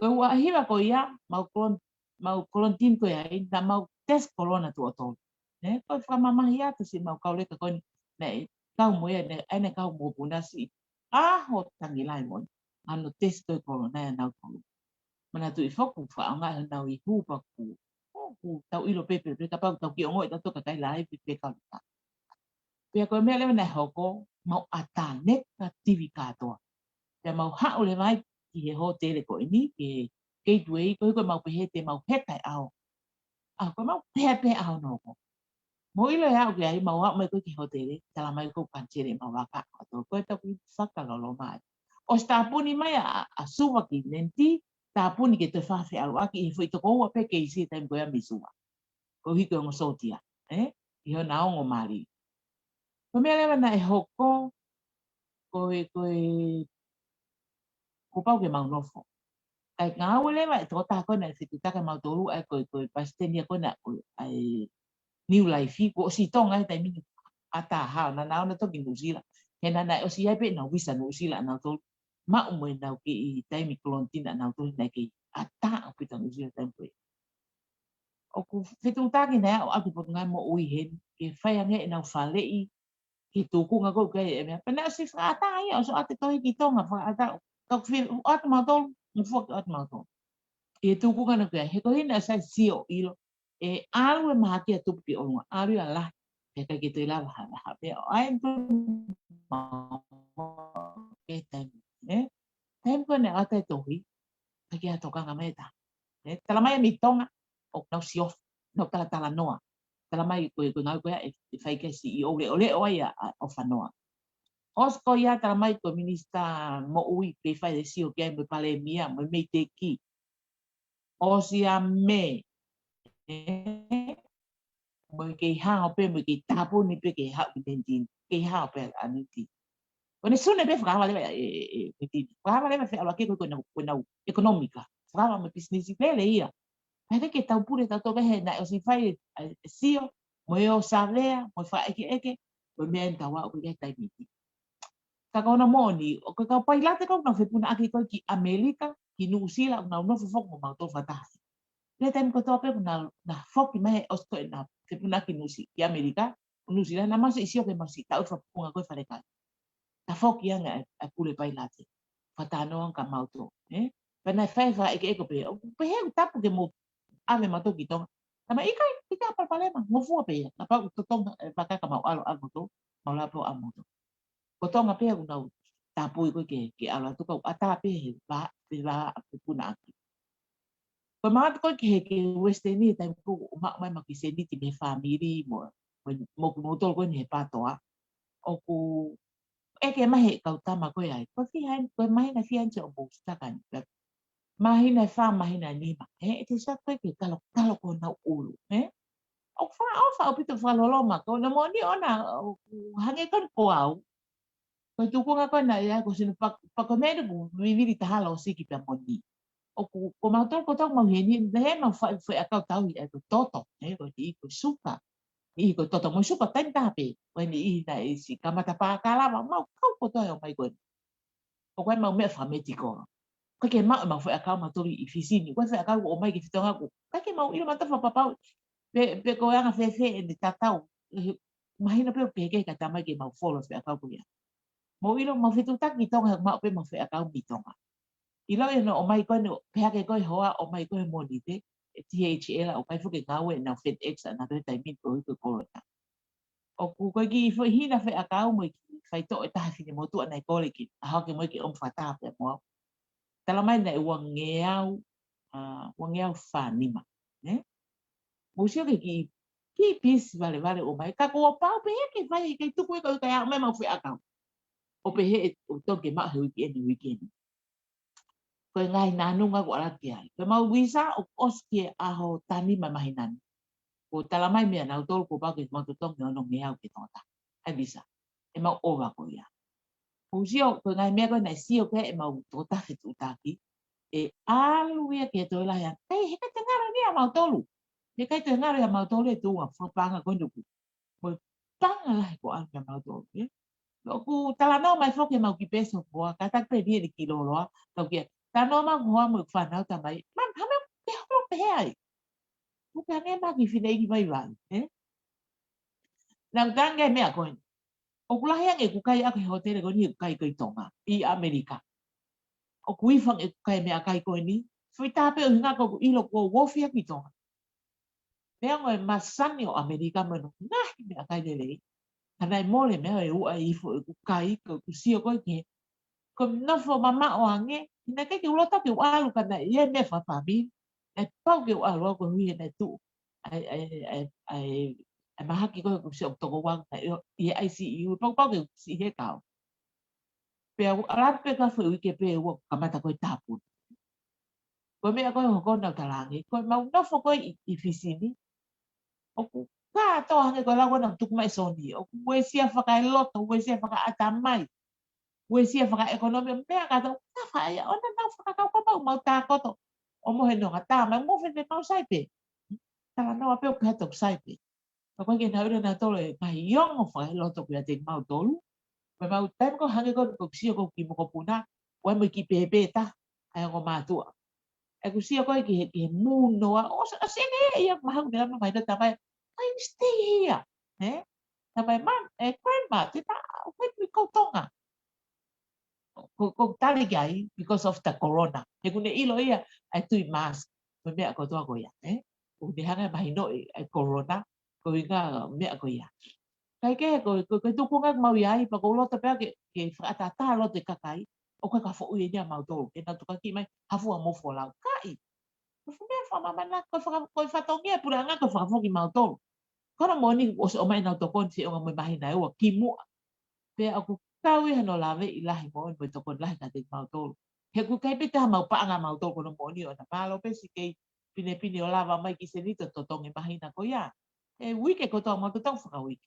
ko hiva ko ia mau kolontin ko ia na mau test corona tu otol ne ko fa mama ia to si mau kaule ka kon ne kau mo ia ne ene kau mo puna si ho tangi lai mo ano test to corona na ko mana tu ifo ku fa nga na i hu pa ku tau ilo pepe pe ka pa tau ki ongo ta to ka kai lai pe ka pe ko me le na hoko mau atane ka tv ka to te mau ha o le mai ki he hotel ko ni ke gateway ko ko mau pe te mau peta ao ko mau pe ao no ko mo ile ya ko ai mau mai ko ki hotel tala mai ko panchere mau waka to ko ta ku saka lo mai o sta puni mai a suva ki nenti ta puni ke te fa fe ao aki foi to ko pe ke isi ta ko ya misuva ko hi ko ngo sotia i ho na ngo mari ko me le na e hoko ko ko pau ke mau nofo Ai ngā wale mai tō tā koe nai whitu taka mau tōru ai koe pastenia koe na ai New Life ko si tonga tai mini ata ha na na toki New Zealand. He na o si ai pe na visa New Zealand na tō ma umo na ki i taimi kolontina na tō na ki ata o pita New Zealand tai koe. O ku whitu taki na o aku po ngai mo ui hen ke whai ange na whalei ki tōkunga koe kai e mea. Pena si whaata ia o so ate tohi ki tonga whaata o atu mātō mfuak atu mātō. E tōkunga na kia he kohi na sai sio ilo e alu e maha kia tupu ki onua alu a lahi he kai ki te lawa ha pe o ai tu e taimi taimi koe ne ata e tohi kai ki a tokanga mai ta tala mai mi tonga o nau siof nau tala noa tala mai koe ngau koe e whai kai si i ole o ai o whanoa osko ia tala mai koe minista mo ui pe whai de sio kia me pale mia me mei te ki o si a me mo ke ha pe mo ke tapo ni pe ke ha identin ke ha pe aniti o ne sune pe fra vale e fra vale me fa lo ke ko na económica fra me business vele ia ai que tau pure ta to ve na o si fai sio mo yo savea mo fa eke mo me enta wa o ke tai miti ka kona moni o ka pai late ko na fe puna aki ko ki Amerika ki New Zealand na no fo mo ma to fatasi le tem ko to pe na foki me o sto na ke puna ki New Zealand ki Amerika New Zealand na mas isio ke mas ta fa punga ko fa le ka ta foki anga a pule pai late fatano ka mauto pena fai fa eke pe he tapu ke mo ave mato ki tonga tama ika pa palema mo fu pe na pa to tonga pa ka mau alo moto mau la po amoto ko tonga pe una tapu ko ke ala to ko ata pe ba puna aki ko ma ko ke western ta ko ma ki se ni ti me family mo to ko ni pa to o ku eke mai ka tama ko ai ko fi hai ko mai na fi an cho bo sta kan mahina fa mahina lima te sa ko ke kalo ko na ulu o fa o pito fa loloma ko na mo ni ona hange kan ko au ko tu ko nga na ya ko sino pa ko me no viviri ta hala o siki pa moni o ko ma to ko to mo heni de no fa ka tau i ko toto ko ti ko suka i ko toto mo suka tenta pe ko ni i na si kamata pa kala ma ko to yo mai ko o ko ma me fa metiko ko ke ma foi aka ma tori i fisini ko foi aka o mai ki fitonga ko ka ke ma ilo mata fa papa pe ko anga fe de tatau imagina pe ke ka tama ke ma folo fe aka ko ya mo ilo ma fitu tak ki tonga ma pe ma foi aka mi tonga ilo no o mai ko no pe ke ko hoa o mai ko mo ni te THL o mai fo ke ngawe na FedEx na te tai mi ko ko o ku ko ki fo hina fe aka mo ki fai to ta fini mo tu na ko le ki ha ke mo ki om fata pe mo tala mai na wangeau whanima musio ke ki pis vale o mai ka ko pa pe ke vai ke tu ko ka me ma fu aka o pe he o to ke ma hu ki ni weekend ko ngai na nu nga ko ala kia ke ma visa o oski a ho tani ma mahinan ko tala mai me na to ko pa ke ma to no ngeau ke tota ai visa e ma ova ko ya musio ko ngai me ko na sio ke e ma to ta fitu ta ki e alu ia ke to la ya he ka te ngaro ni ama tolu he ka te ngaro ya ma tolu tu a fa panga ko ndu ko panga la ko an ka ma tolu lo ku tala no mai fo ke ma ki peso ko ka ta pe di kilo lo to ke ta no ma ho mo fa na ta mai man ha me te ho pe ai ku ka ne ma ki fine ki mai va na ganga me a ko o ku la ya ke ku kai a ke hotel ko ni kai ko tonga i Amerika o kui fang e kai me a kai ko ni foi tape o nga ko ilo ko wofia ki tonga me ngo e masani o Amerika mano na me a kai le ana mole me e u ai fo ku kai ko ku sio ko ke ko no fo mama o ange ina ke ke ulota ke alu kana ye me fa mi e pau ke alu ko hui na tu ai ma ki ko se to ko wang e ICU pau ke si he ka pe ala pe ka fo ke pe wo kamata ko tapu ko me ko ko na talangi ko ma no fo ko i fisini o ku ka to hange ko la wona tu mai soni o ku we sia fa kai lot we sia fa ka atamai ue sia whaka ekonomi mea kato, ta whaia, ona nau whakakau ka mau tā koto. O mohe no ngata, mai mo whene mau saipe. Tala no apeo ka tok saipe. Ka koe ke naura na tolo e kai yongo whae loto kia te mau tolu. Mai mau taim ko hange ko sia ko ki mo ko puna, wai mo ki pepe ta, ai ko mātua. E ku sia koe ki munoa, o sa sene ia mahau nera mai na tamai, I stay here. Tamai man, grandma, te ta, wait we go tonga. Ko tali gai because of the corona. He kune ilo ia ai tui mask. Ko mea ko toa ko ia, Ko ne hanga mai no ai corona, ko inga mea ko ia. Kai ke ko tukunga mau ia pa ko lota pe ke fatata lo te kakai. O ka fo ui ia mau to. Ke na tuka ki mai hafu mo fo lau kai. Ko mea fa mama na ko fatongia puranga ko fa fo ki mau to. Kono moni o mai na to kon si o mai mai na o ki mu. Pe aku kau ia no lave i lahi mo mo to kon lahi ka te mau tolu. He ku kai pita mau pa anga mau tolu kono moni o na malo pe si kei pine o lava mai ki se nito to tongi mahina ko ia. E wike ko to mau to tong whaka wike.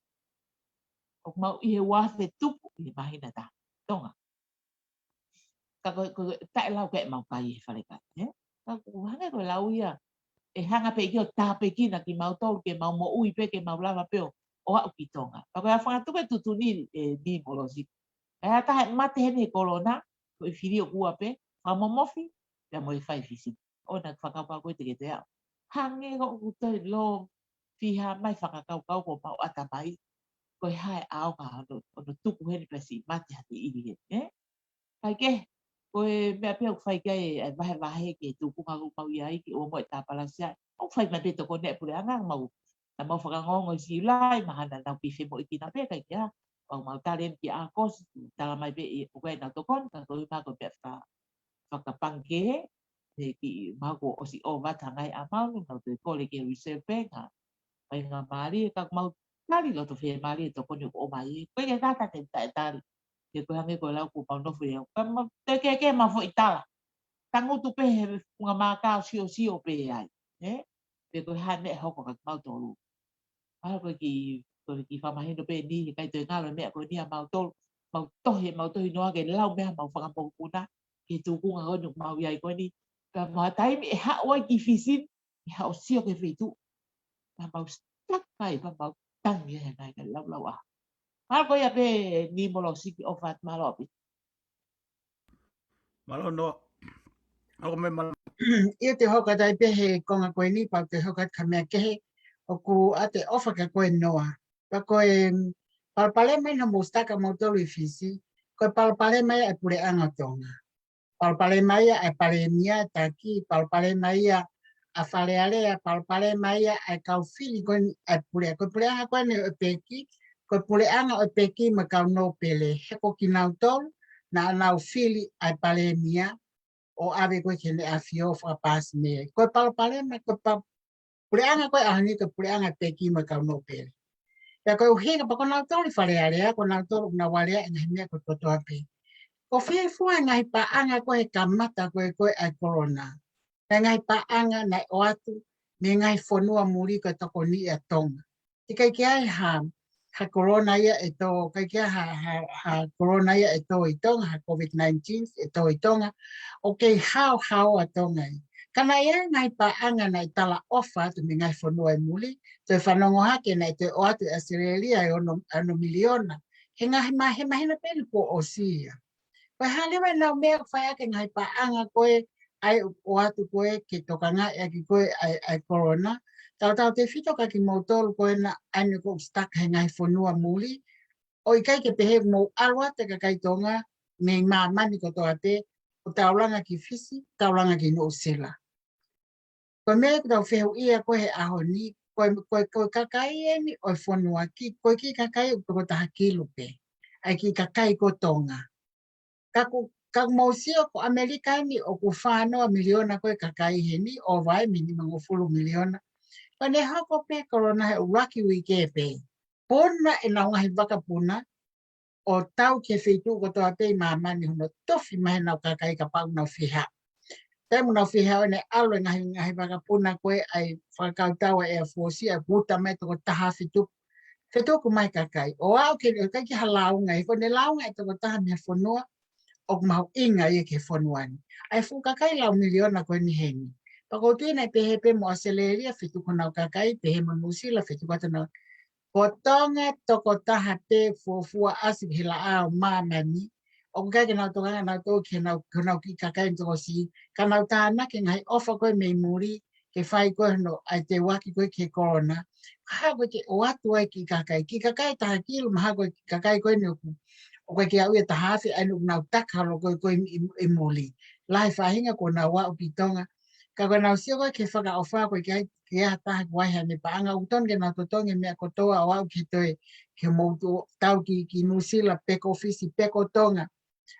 O mau i he wafe tupu i mahina ta. Tonga. Ka ko tae lau ke mau kai e whare kai. Ka ku hanga ko lau ia. E hanga pe ki o tape ki na ki mau tolu ke mau mo ui pe ke mau lava pe o au ki tonga. Ka ko ia whangatupe tutuni ni molosi. E ta mate hene corona, ko i whiri o kua pe, wha momofi, pia mo i whai fisi. O na whakapau koe te ke te au. Hange ko utoi lo whiha mai whakakau ko mau ata mai, ko i hae au ka ono tuku hene pesi mate hati iri he. Kai ke, ko e mea pia whai kai e wahe ke tuku ngaku mau iai ki o mo e tāpalasia. O whai mai peto ko ne pure anga mau. Na mau whakangongo i si lai, mahana nau piwhi mo i kina pe kai kia. O mau talen ki a kos tala mai be o kai na to kon ka ko ma ko pe fa pangke ki ma ko o si o va tangai a mau no te ko le ke reserve nga ai nga mari ka mau tali lo to fe mari to ko o mai ko ke ta te ta ke ko hange ko la ku pa no fe ka ma te ke ma fo itala tangu tu pe nga ma ka si o pe ai pe ko ha ne ho ko ka mau to lu a ko ki ki whamahi no pe ni kai te ngalo mea ko ni a mau tohi noa ke lau mea mau whakapokuna ke tūkunga honu mau iai ko ni ka mau taimi e hawa ki fisin e hao sio ke whitu ka mau stak kai ka mau tangi he ngai ka lau a maa ko ia pe ni molo siki o what malo api Malo no. Ako me malo. Ia te hoka tai pe he konga koe ni pau te hoka ka mea kehe o ku a te ofa ka koe noa. Pa koe palpale mai na mustaka mo tolu i fisi, koe palpale mai e pure anga tonga. Palpale mai e pale mia taki, palpale mai a whale alea, palpale mai e kau fili koe e pure. Koe pure anga koe ne o peki, koe pure anga o peki ma kau no pele. Heko ki nau tolu, na nau fili e pale mia, o ave koe kene a fio whapas me. Koe palpale mai, koe pureanga koe ahangi koe pureanga peki ma kau no pele. Ia koe uhinga pa kona tolu whare area, kona tolu na warea e ngahi mea koe totoa pe. Ko whia fua ngahi pa anga koe ka mata koe ai corona. E ngahi pa anga nai o atu, me ngahi whanua muri koe toko ni a tonga. Ti kai ki ai ha corona ia e tō, kai kia ha corona ia e tō i tonga, ha COVID-19 e tō i tonga, o kei hao a tonga i. Kana ia ngai pa anga nai tala ofa tu me ngai whanua e muli, te whanongo hake nei te o atu Australia e ono miliona, he ngahi he mahina peli po o sia. Koe halewa nau mea whai ake ngai pa anga koe ai o atu koe ke toka ngā e ki koe ai corona, tau te whito ka ki mautolu koe na ane ko stak he ngai whanua muli, o i kai ke pehe mo alwa te ka kai tonga, me ngā mani ko toa te, o taulanga ki fisi, taulanga ki no sela. Koe mea tau whehu ia koe he aho ni, koe kakai e ni o whanua ki, koe ki kakai o toko taha kilo pe, ai ki kakai ko tonga. Ka mausio ko Amerika ni o ku whanoa miliona koe kakai he ni, o vai mini mangofulu miliona. Koe ne hako pe korona he uraki wike pe. Pona e nau ngahi waka puna, o tau ke whitu ko toa pe mamani hono tofi mahe nau kakai ka pau nau whiha. Tēmu nau whiha o ne alo ngahi waka puna koe ai whakautaua e a fōsi a puta mai toko taha whitu. Whitu ko mai kakai. O au ke kai ki ha launga, ko ne launga e toko taha mea whanua, o mau inga i ke fonuani. Ai fu kakai lau miliona koe ni heni. Pako tūna pehe pe mo aseleria fitu kona kakai pehe mo musila fitu katana. Ko tonga toko taha pe fuafua asi hila ao mamani. O kai ke nau tonga nau tō ke nau ki kakai toko si. Ka nau tāna ke ngai ofa koe mei muri ke whai koe no ai te waki koe ke korona. Ka koe ke o atu ai ki kakai. Ki kakai taha kilu maha koe ki kakai koe ni oku. O koe ke au ia taha awhi ai nuk nau takalo koe koe i muli. Lai whahinga ko nau wau ki tonga. Ka koe nau sio koe ke whaka o wha koe ke ia taha waiha ne paanga uton ke nau totongi mea kotoa o au ki toi ke moutu tau ki nusila peko ofisi peko tonga.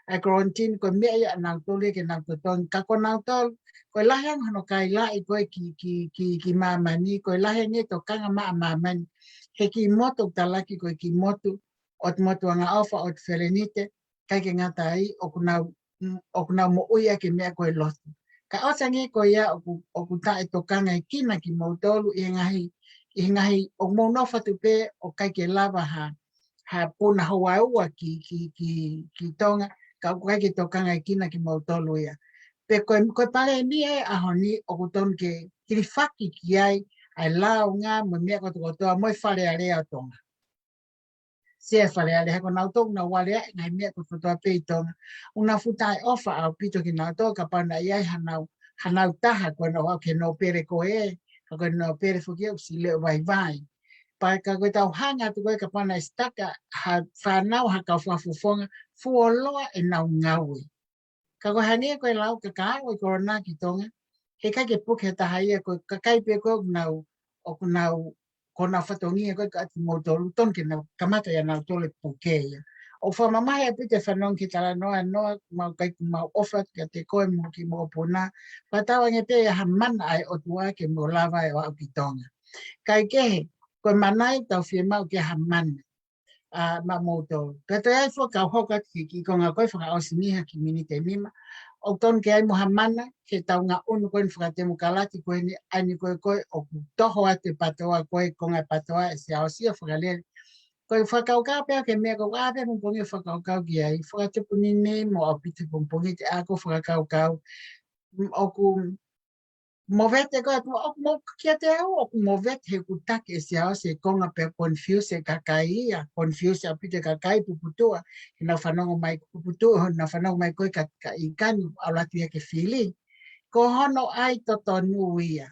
Ai quarantine koe mea ia nau tole ke nau totongi. Ka koe nau tol, koe lahang hano kai lai koe ki mamani, koe lahang e to kanga maa mamani. He ki motu talaki koe ki motu, o te motu anga alfa o te whelenite, kai ke ngata ai, o kunau mo uia ke mea koe lotu. Ka osangi ko ia o ku tae tokanga i kina ki mautolu i ngahi o maunofa tupe o kai ke lava ha puna hawaua ki tonga ka o kai ke tokanga i kina ki mautolu ia. Pe koe pare ni e aho ni o ku ton ke kirifaki ki ai lao ngā mo mea kotoa moi whare a rea tonga. Se whare a rea ko nau tonga na wale ai ngai mea kotoa pe i tonga. Una futai ofa au pito ki nau toka pana iai hanau taha koe nau au ke no pere ko e, ka koe no pere fuki au si leo vai. Pa ka koe tau hanga tu koe ka pana staka ha whanau ha kau whafufonga fuoloa e nau ngaui. Ka koe hangia koe lau ka kāo i korona ki tonga, he kai ke puke taha ia koe ka kaipe koe o kunau kona whatongia koe ka ati motolu ton ke nau kamata ia nau tole puke ia. O whamamahe a pite whanong ki tala noa mau kai ku mau ofa ki te koe mo ki mo opona. Patawa nge te ha mana ai o tua ke mo lava e o au ki tonga. Kai kehe, koe manai tau fie mau ke ha mana ma moto. Ka te ai fo ka hoka ki konga koe whaka osimiha ki minite mima. O ton ke ai mo ha mana ke tau ngā unu koe ni whakatemu kalati koe ni ani koe o ku toho ate patoa koe konga patoa e se aosia whakalere. Koe whakaukau pēr ke mea kau āpea pumpongi whakaukau ki ai. Whakatupuni ne mo au pite pumpongi te ako whakaukau. Oku movete koe atu oku mo kia te au. Oku movete he kutake e se ao se konga pēr confuse e kakai ia. Confuse au pite kakai puputua. He nau whanongo mai puputua. Nau whanongo mai koe ka ikani au latu ia ke whili. Ko hono ai toto nuia.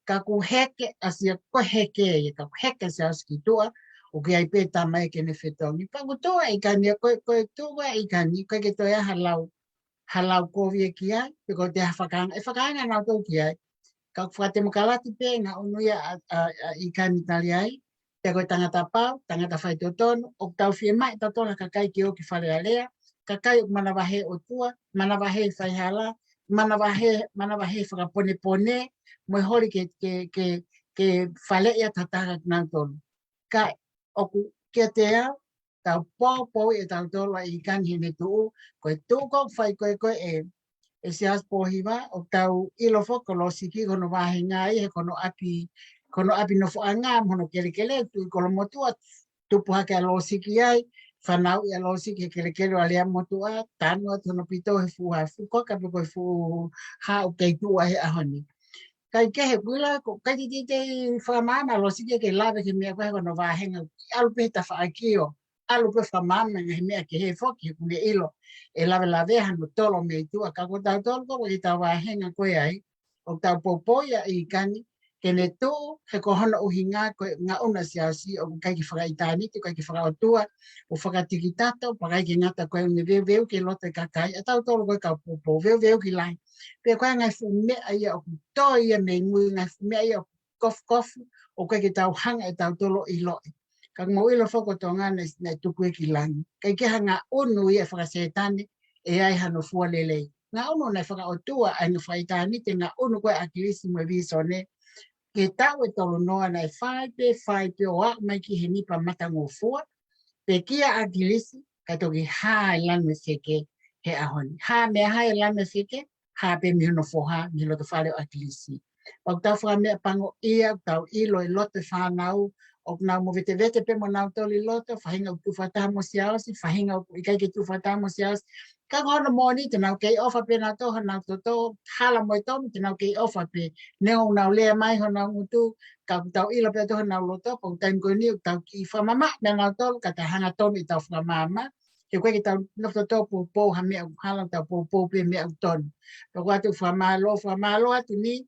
Ka ku heke asia ko heke ia. Ka ku heke se ao skitua. O ke ai pētā mai ke ne whetongi. Paku toa i kani, koe toa i kani, koe ke toi halau kovia ki ai, pe ko te whakaanga, e whakaanga nau tau ki ai. Ka whakate makalati pē, ngā unuia i kani tali ai, pe koe tangata pau, tangata whai totonu, o tau whie mai, tatona ka kai ki o ki whare alea, ka kai o manawahe o tua, manawahe whai hala, manawahe whakapone pone, moi hori ke whale ia tataka nau tonu. Kai, oku kia te au, tau pōpō e tau tōlua i kani hene tuu, koe tūkong whai koe e se aspohiwa, o tau ilo whoko lo siki kono wahe ngai, he kono api no whaanga, mono kele tu i kolo motua, tupu hake a lo siki ai, whanau i a lo siki he kele o alea motua, tanua tono pito he fuha fukoka, pe koe fu hau kei tua he ahoni. Kai kehe kuila ko kai te whamama lo sike ke lawe ke mea koe kono wahenga alu pe ta whaakio alu pe whamama he mea ke he whoki kune ilo e lawe hano tolo mei tua ka ko tau tolo ko i tau wahenga koe ai o tau popoia i kani ke ne tū he ko hono uhi ngā una siasi o kai ki whakaitaniti kai ki whakaotua o whakatiki tato pakai ki ngata koe une veu ke lote kakai a tau tolo koe ka popo veu ki lai pe koe ngai fu mea ia o toi ia mei ngui ngai fu mea ia o kofu o koe ki tau hanga e tau tolo i loi. Ka ngau ilo whako tonga nei tuku e ki langi. Kai ke hanga unu ia whakasetane e ai hano fua lelei. Ngā unu nei whakaotua ai no whaitani te ngā unu koe akilisi mwe visone ke tau e tolo noa nei whaipe o a mai ki he nipa mata ngō fua pe kia akilisi ka toki hae lanu seke he ahoni. Ha mea hae lanu seke ha pe mihono foha, mihono te whare o akilisi. Pau tau wha mea pango ia, tau ilo e lote whanau, o na mo vete pe mo na toli loto fahinga tu fata mo siaos fahinga ikai ke tu fata mo siaos ka ngono mo ni tena ke ofa pe na to na to hala mo to tena ke ofa pe ne o na le mai ho na ngutu ka tau ila pe to na loto po tan ko ni tau ki fa mama na to ka ta hanga to mi tau fa mama ke koe ki tau nofto tō pō ha mea hala tau pō pe mea uton. Tau watu whamalo atu ni,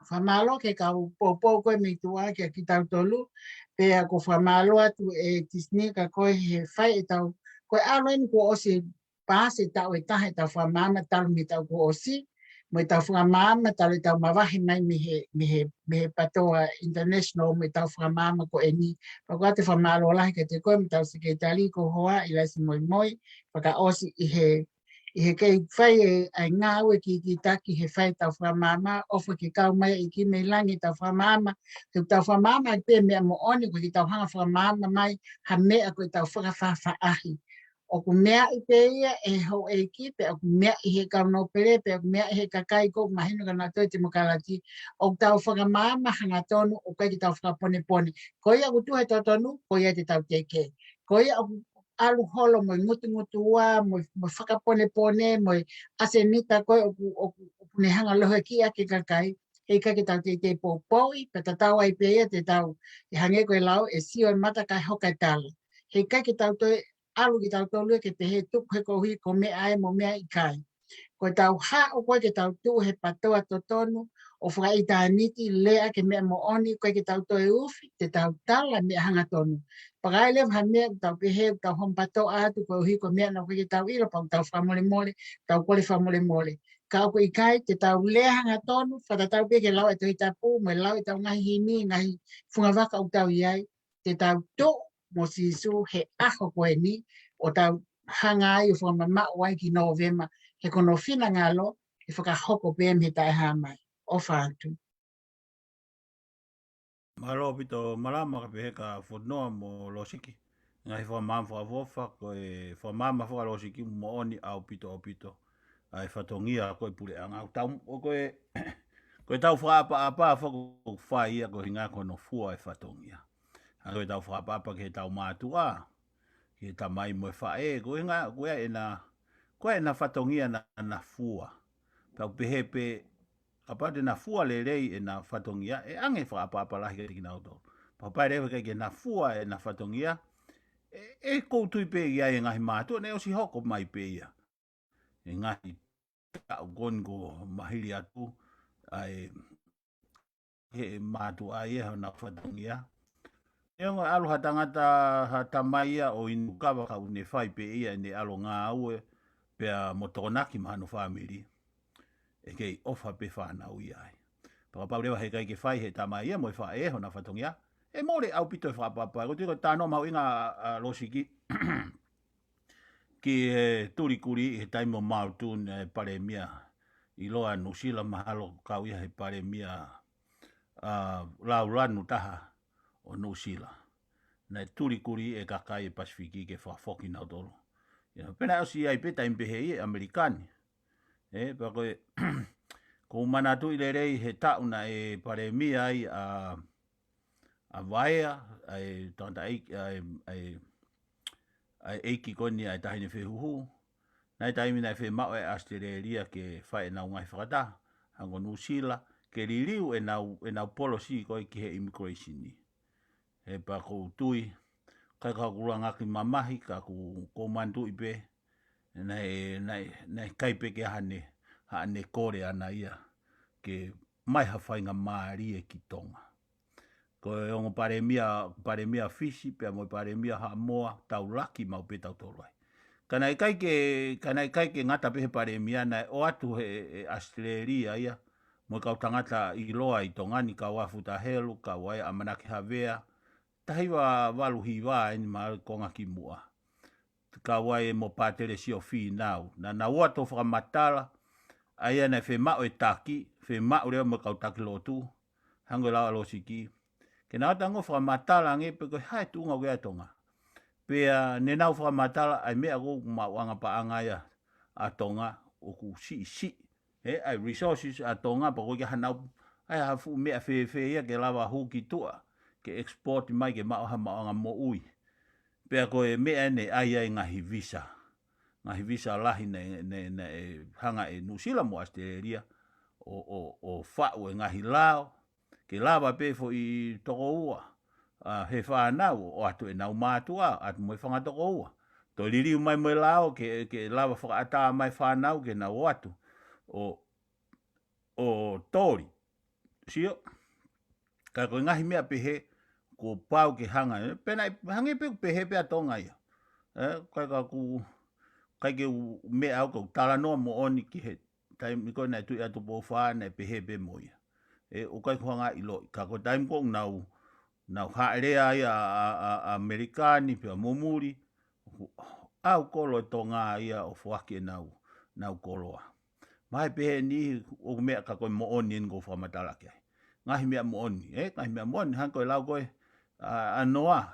whamalo ke kau pō koe me tua ke ki tau tolu, pēa ko whamalo atu e tisni ka koe he whai e tau, koe aloen ko osi pāse tau e tahe tau whamama talu me tau ko osi, mo tau whamama talu tau mawahi mai me he patoa international me tau whamama ko e ni. Pako ate whamalo lahi ke te koe me tau sekretari ko hoa i laisi moi moi. Paka osi i he kei whai e ngā ue ki taki he whai tau whamama. Ofa ki kau mai i ki me langi tau whamama. Te tau whamama i pē mea mo oni ko ki tau hanga whamama mai ha mea ko i tau whakawhawha ahi. O ku mea i pe ia e ho e ki pe o ku mea i he kauno pere pe o ku mea i he kakai ko mahinu ka na toi te mokalati o tau whakamama hanga tonu o kai ki tau whakapone pone ko ia ku tuhe tau tonu ko ia te tau teke ko ia o alu holo mo ngutu ua mo whakapone pone mo asenita ko o ne hanga lohe ki a ke kakai e kai ki tau te pōpoi pe tatau ai pe ia te tau e hange koe lau e sio e mata kai hokai tala he kai ki tau toi alu ki tau tolu ke te he tuk he kohi ko me ai mo mea i kai. Ko tau ha o koe ke tau tu he patoa totonu o whaka i tā niti lea ke mea mo oni koe ke tau toe ufi te tau tala mea hanga tonu. Pakai leo ha mea tau ke he tau hom patoa atu kohi ko mea na koe ke tau ilo pau tau whamole mole, tau kole whamole mole. Ka ko i kai te tau lea hanga tonu, whata tau pe ke lau e toi tapu, mo lau e tau ngahi hini, ngahi whungawaka u tau iai, te tau to mo sisu he aho koe ni o tau hanga ai o whamama wai ki Novema he kono whina ngalo e whakahoko pēm he tai hamai o whātu. Malo pito malama ka pehe ka whonoa mo losiki. Nga he whamama whawofa ko e whamama whaka losiki mo oni au pito o pito. Ai whatongia koe pule anga. O koe tau whaapa whako whaia ko hinga kono fua e whatongia. Koe tau whapapa ke tau mātua, ke ta mai mo whae, koe e na whatongia na fua. Pau pehepe, kapate na fua le rei e na whatongia, e ange whapapa lahi ke tiki nauto. Pau pai rewa ke na fua e na whatongia, e koutui pe ia e ngahi mātua, ne osi hoko mai pe ia. E ngahi tau gongo mahiri atu, ai he mātua ia na whatongia. Eonga alo ha tangata ha tamaia o inu kawa ka une whai pe ia ne alo ngā aue pea motonaki mahano whamiri. E kei ofa pe whanau iai. Paka paurewa he kai ke whai he tamaia mo e whae ho na whatongia. E mole au pito e whapapa. Ko tiko tāno mau inga losiki. Ki turi kuri he taimo mautun pare mia. I loa nusila mahalo kau ia he pare mia lauranu taha. O Nusila. Na turi kuri e kakai e Pasifiki ke whafoki nau tolo. Pena au si ai peta impehe i Amerikani. Pa koe, ko manatu i le rei he tauna e pare mia ai a vaea, ai tanta ai eiki koni ai tahine whehuhu. Nai taimina e whe mao e Australia ke whae nau ngai whakata. Hango Nusila, ke ririu e nau policy koe ki he immigration ni. He pa kou tui, kai ka kura ngaki mamahi, ka kou mandu i pe, nei kaipe ke hane kore ana ia, ke mai hawhainga maari e ki tonga. Ko e ongo pare mia fisi, pia mo pare mia ha moa, tau laki mau pe tau tolai. Kanai kai ke ngata pehe pare mia, nai o atu he Australia ia, mo kau tangata i loa i tongani, ka wafuta helu, ka wai amanaki havea, tahiwa walu hiwa ini maa konga ki mua. Ka wai mo patere si o fi nau. Na wato whakamatala, aia nei whe mao e taki, whe mao reo mo kau taki lotu, hango lau alo siki. Ke nā tango whakamatala nge pe koe hae tunga wea tonga. Pea ne nau whakamatala ai mea kou mauanga pa angaya a tonga o ku si. Ai resources a tonga pa koe ke hanau, ai hafu mea whe ia ke lawa hu ki tua. ke export mai ke maoha maoanga mo ui. Pea koe mea ne ai ngahi visa. Ngahi visa lahi ne hanga e Nusila mo Australia o whao e ngahi lao. Ke lava pe fo i toko ua. He whanau o atu e nau mātua atu mo i whanga toko ua. To liriu mai mo lao ke lava whakaata mai whanau ke nau atu o tori. Sio, ka koe ngahi mea pehe ko pau ke hanga. Pena hangi pe pehe pe atonga ia. Kai ke mea au ko tala noa mo oni ki he. Tai miko na tu atu po whana pehe pe mo ia. O kai kuhanga ilo. Ka koe taim kong nau haerea ia a Amerikani pe a momuri. Au kolo tonga ia o whake nau koloa. Mai pehe ni o mea ka koe mo oni ngo whamatala kia. Ngahi mea mo oni, ngahi mea mo oni, hang koe lau koe a noa,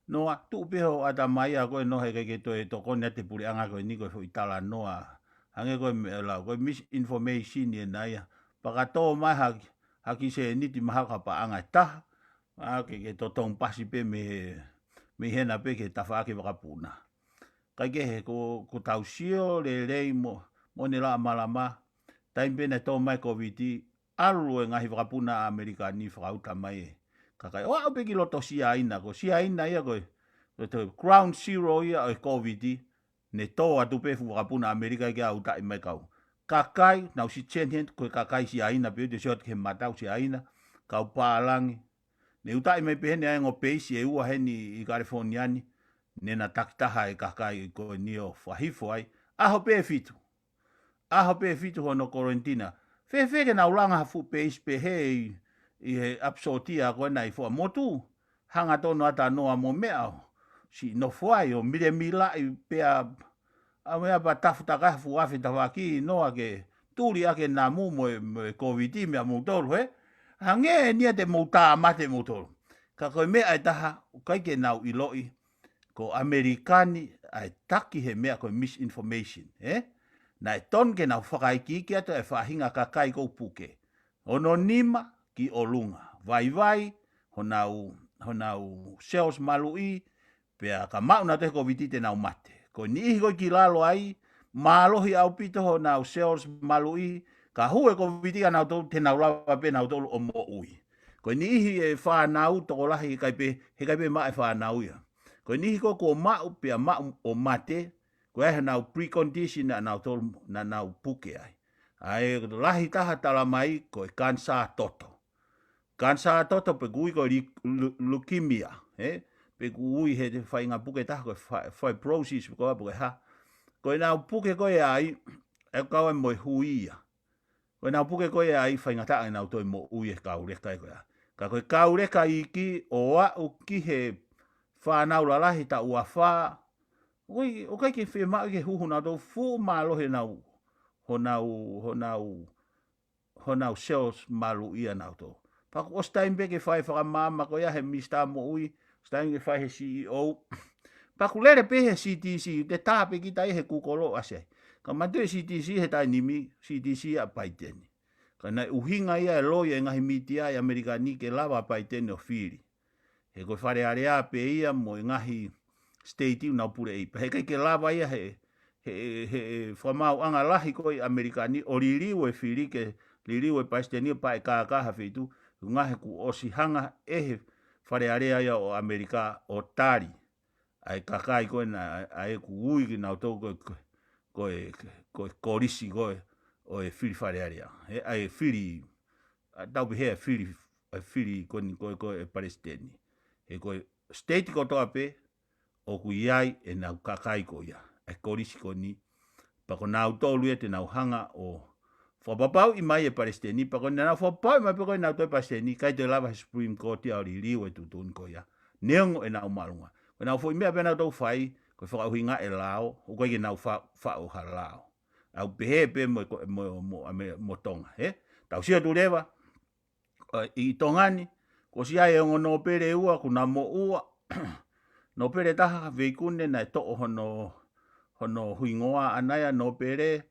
noa, tu peho ata mai a koe nohe ke toe toko ni ate puri anga koe ni koe fo itala noa. Hange koe mea lau, koe misinformation ni na ia. Pakato mai haki se niti mahaka pa anga taha. Ke totong pasi pe me hena pe ke tawhaake wakapuna. Kai ke he ko tausio le rei mo ne la malama. Taim pe ne tō mai COVID-19. Alu e ngahi wakapuna Amerika ni whakauta mai e. Kakai, o au peki loto sia ina, ko sia ina ia koe. Ground zero ia o COVID-19. Ne tō atu pefu wakapuna Amerika ke au tai mai kau. Kakai, nau si chen hen, koe kakai sia ina, peo te siot ke matau sia ina. Kau pālangi. Ne utai mai pehene ai ngo peisi e ua heni i Californiani. Ne na takitaha e kakai koe ni o whahifo ai. Aho pe fitu. Aho pe fitu hono Corentina. Fe ke nau langa fu peis pe he i he apsotia koe nai fua motu. Hanga tono ata noa mo mea. Si no fuai o mire mila i pea a mea pa tafuta kafu afi tawaki noa ke turi ake na mu mo COVID mea mutolu he. Hange nia te muta mate mutolu. Ka koe mea e taha kai ke nau iloi ko Amerikani ai taki he mea koe misinformation. Na e ton ke nau whakaiki ki ato e whahinga kakai kou puke. Ono nima ki o lunga. Vai, honau sales malui, pea ka mauna te COVID te nau mate. Ko nihi koi ki lalo ai, malohi au pito honau sales malui, ka hue COVID ka nau tolu, te nau lawa pe nau tolu o mo ui. Ko nihi e whanau toko lahi he kaipe maa e whanau ia. Ko nihi ko mau pea mau o mate, ko e nau precondition na nau tolu na nau puke ai. Ai lahi taha tala mai ko e kansa toto. Kansa toto pe kui ko leukemia, pe kui he te whainga puke taha ko fibrosis ko apu ha. Ko e nau puke ko e ai e kaua mo hui ia. Ko e nau puke ko e ai whainga taha e nau toi mo ui e kaureka e koea. Ka koe kaureka i ki o au ki he whanau la lahi ta ua wha. Ui, o kai ke whema ke huhu nau tau fu malo he nau honau sales malu ia nau tau. Paku o stain be ke whai whakamama ko ia he mista mo ui, stain ke whai he CEO. Paku lere pe he CTC, te tāpe ki tai he kukolo ase. Ka matu e CTC he tai nimi, CTC a paiteni. Ka nai uhinga ia e loia e ngahi mitia e Amerikani ke lava paiteni o whiri. He koe whare area pe ia mo e ngahi state iu nau pure ipa. He kai ke lava ia he whamau anga lahi koe Amerikani o liriu e whiri ke liriu e paisteni pa e kākaha whitu. Ngahe ku osi hanga he whare area ia o Amerika o tari. Ai kakai koe na ai ku ui ki nau tau koe korisi koe o e whiri whare area. Ai whiri, tau pihe whiri koe e palestini. He koe state ko toa pe o ku iai e nau kakai ko ia. Ai korisi ko ni. Pako nau tolu e te nau hanga o whapapau i mai e palestini. Pako nau whapapau i mai pe koe nau toi palestini. Kai te lava Supreme Court ia o ririu e tutun ko ia. Neongo e nau marunga. Ko nau fo i mea pe nau tau whai. Koe whakauhinga e lao. O koe ke nau whao ha lao. Au pehe pe mo tonga. Tau sia tu rewa. I tongani. Ko si ai ongo no pere ua. Kuna mo ua. No pere taha veikune na e to'o hono huingoa anaya no pere.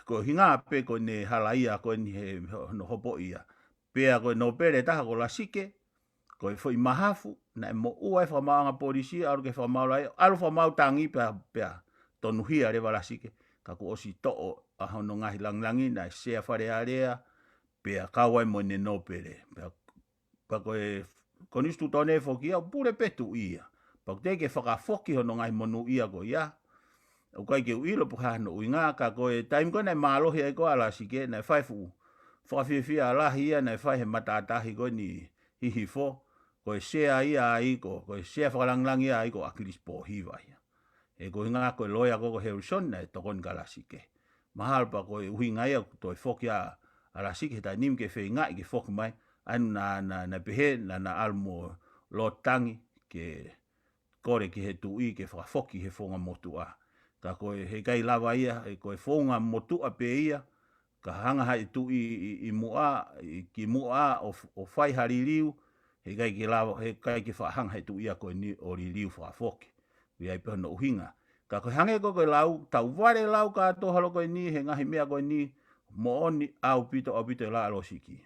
Ko hinga pe ko ne halaia ko ni he no hopo ia. pea koe no pere taha ko la sike, koe foi mahafu, na mo ua e whamanga polisi, aru ke whamau lai, aru whamau tangi pea tonuhia rewa la sike, ka ko osi to'o a hono ngahi langlangi, na sea whare area, pea kawai mo ne no pere, pea koe konistu tone fokia, pure petu ia, pa te ke whakafoki hono ngahi monu ia ko ia, o kai ke uilo puha no uinga, ka koe taim koe nei maalohi ai koe ala sike, nei whaifu, whawhiwhia alahi ia, nei whai he matatahi koe ni hihi fo, koe sea ia aiko, koe sea whakalanglangi ia aiko akilis po hiwa ia. E koe ngā koe loia koko Harrison, nei tokon ka ala sike. Mahal pa koe uhinga ia, toi fokia ala sike, tai nim ke whi ngai ke foki mai, anu na pehe, na almo lo tangi, ke kore ki he tui, ke whakafoki he whonga motua. Ka koe he kai lava ia, e koe whonga motua pe ia, ka hanga hai tui i mua, ki mua o whai haririu, he kai ki lava, he kai ki whahanga hai tui ia koe ni o ririu whakafoki. Wi ai peho no uhinga. Ka koe hange koe lau, tau ware lau ka tohalo koe ni, he ngahi mea koe ni, mo oni au pito la alo siki.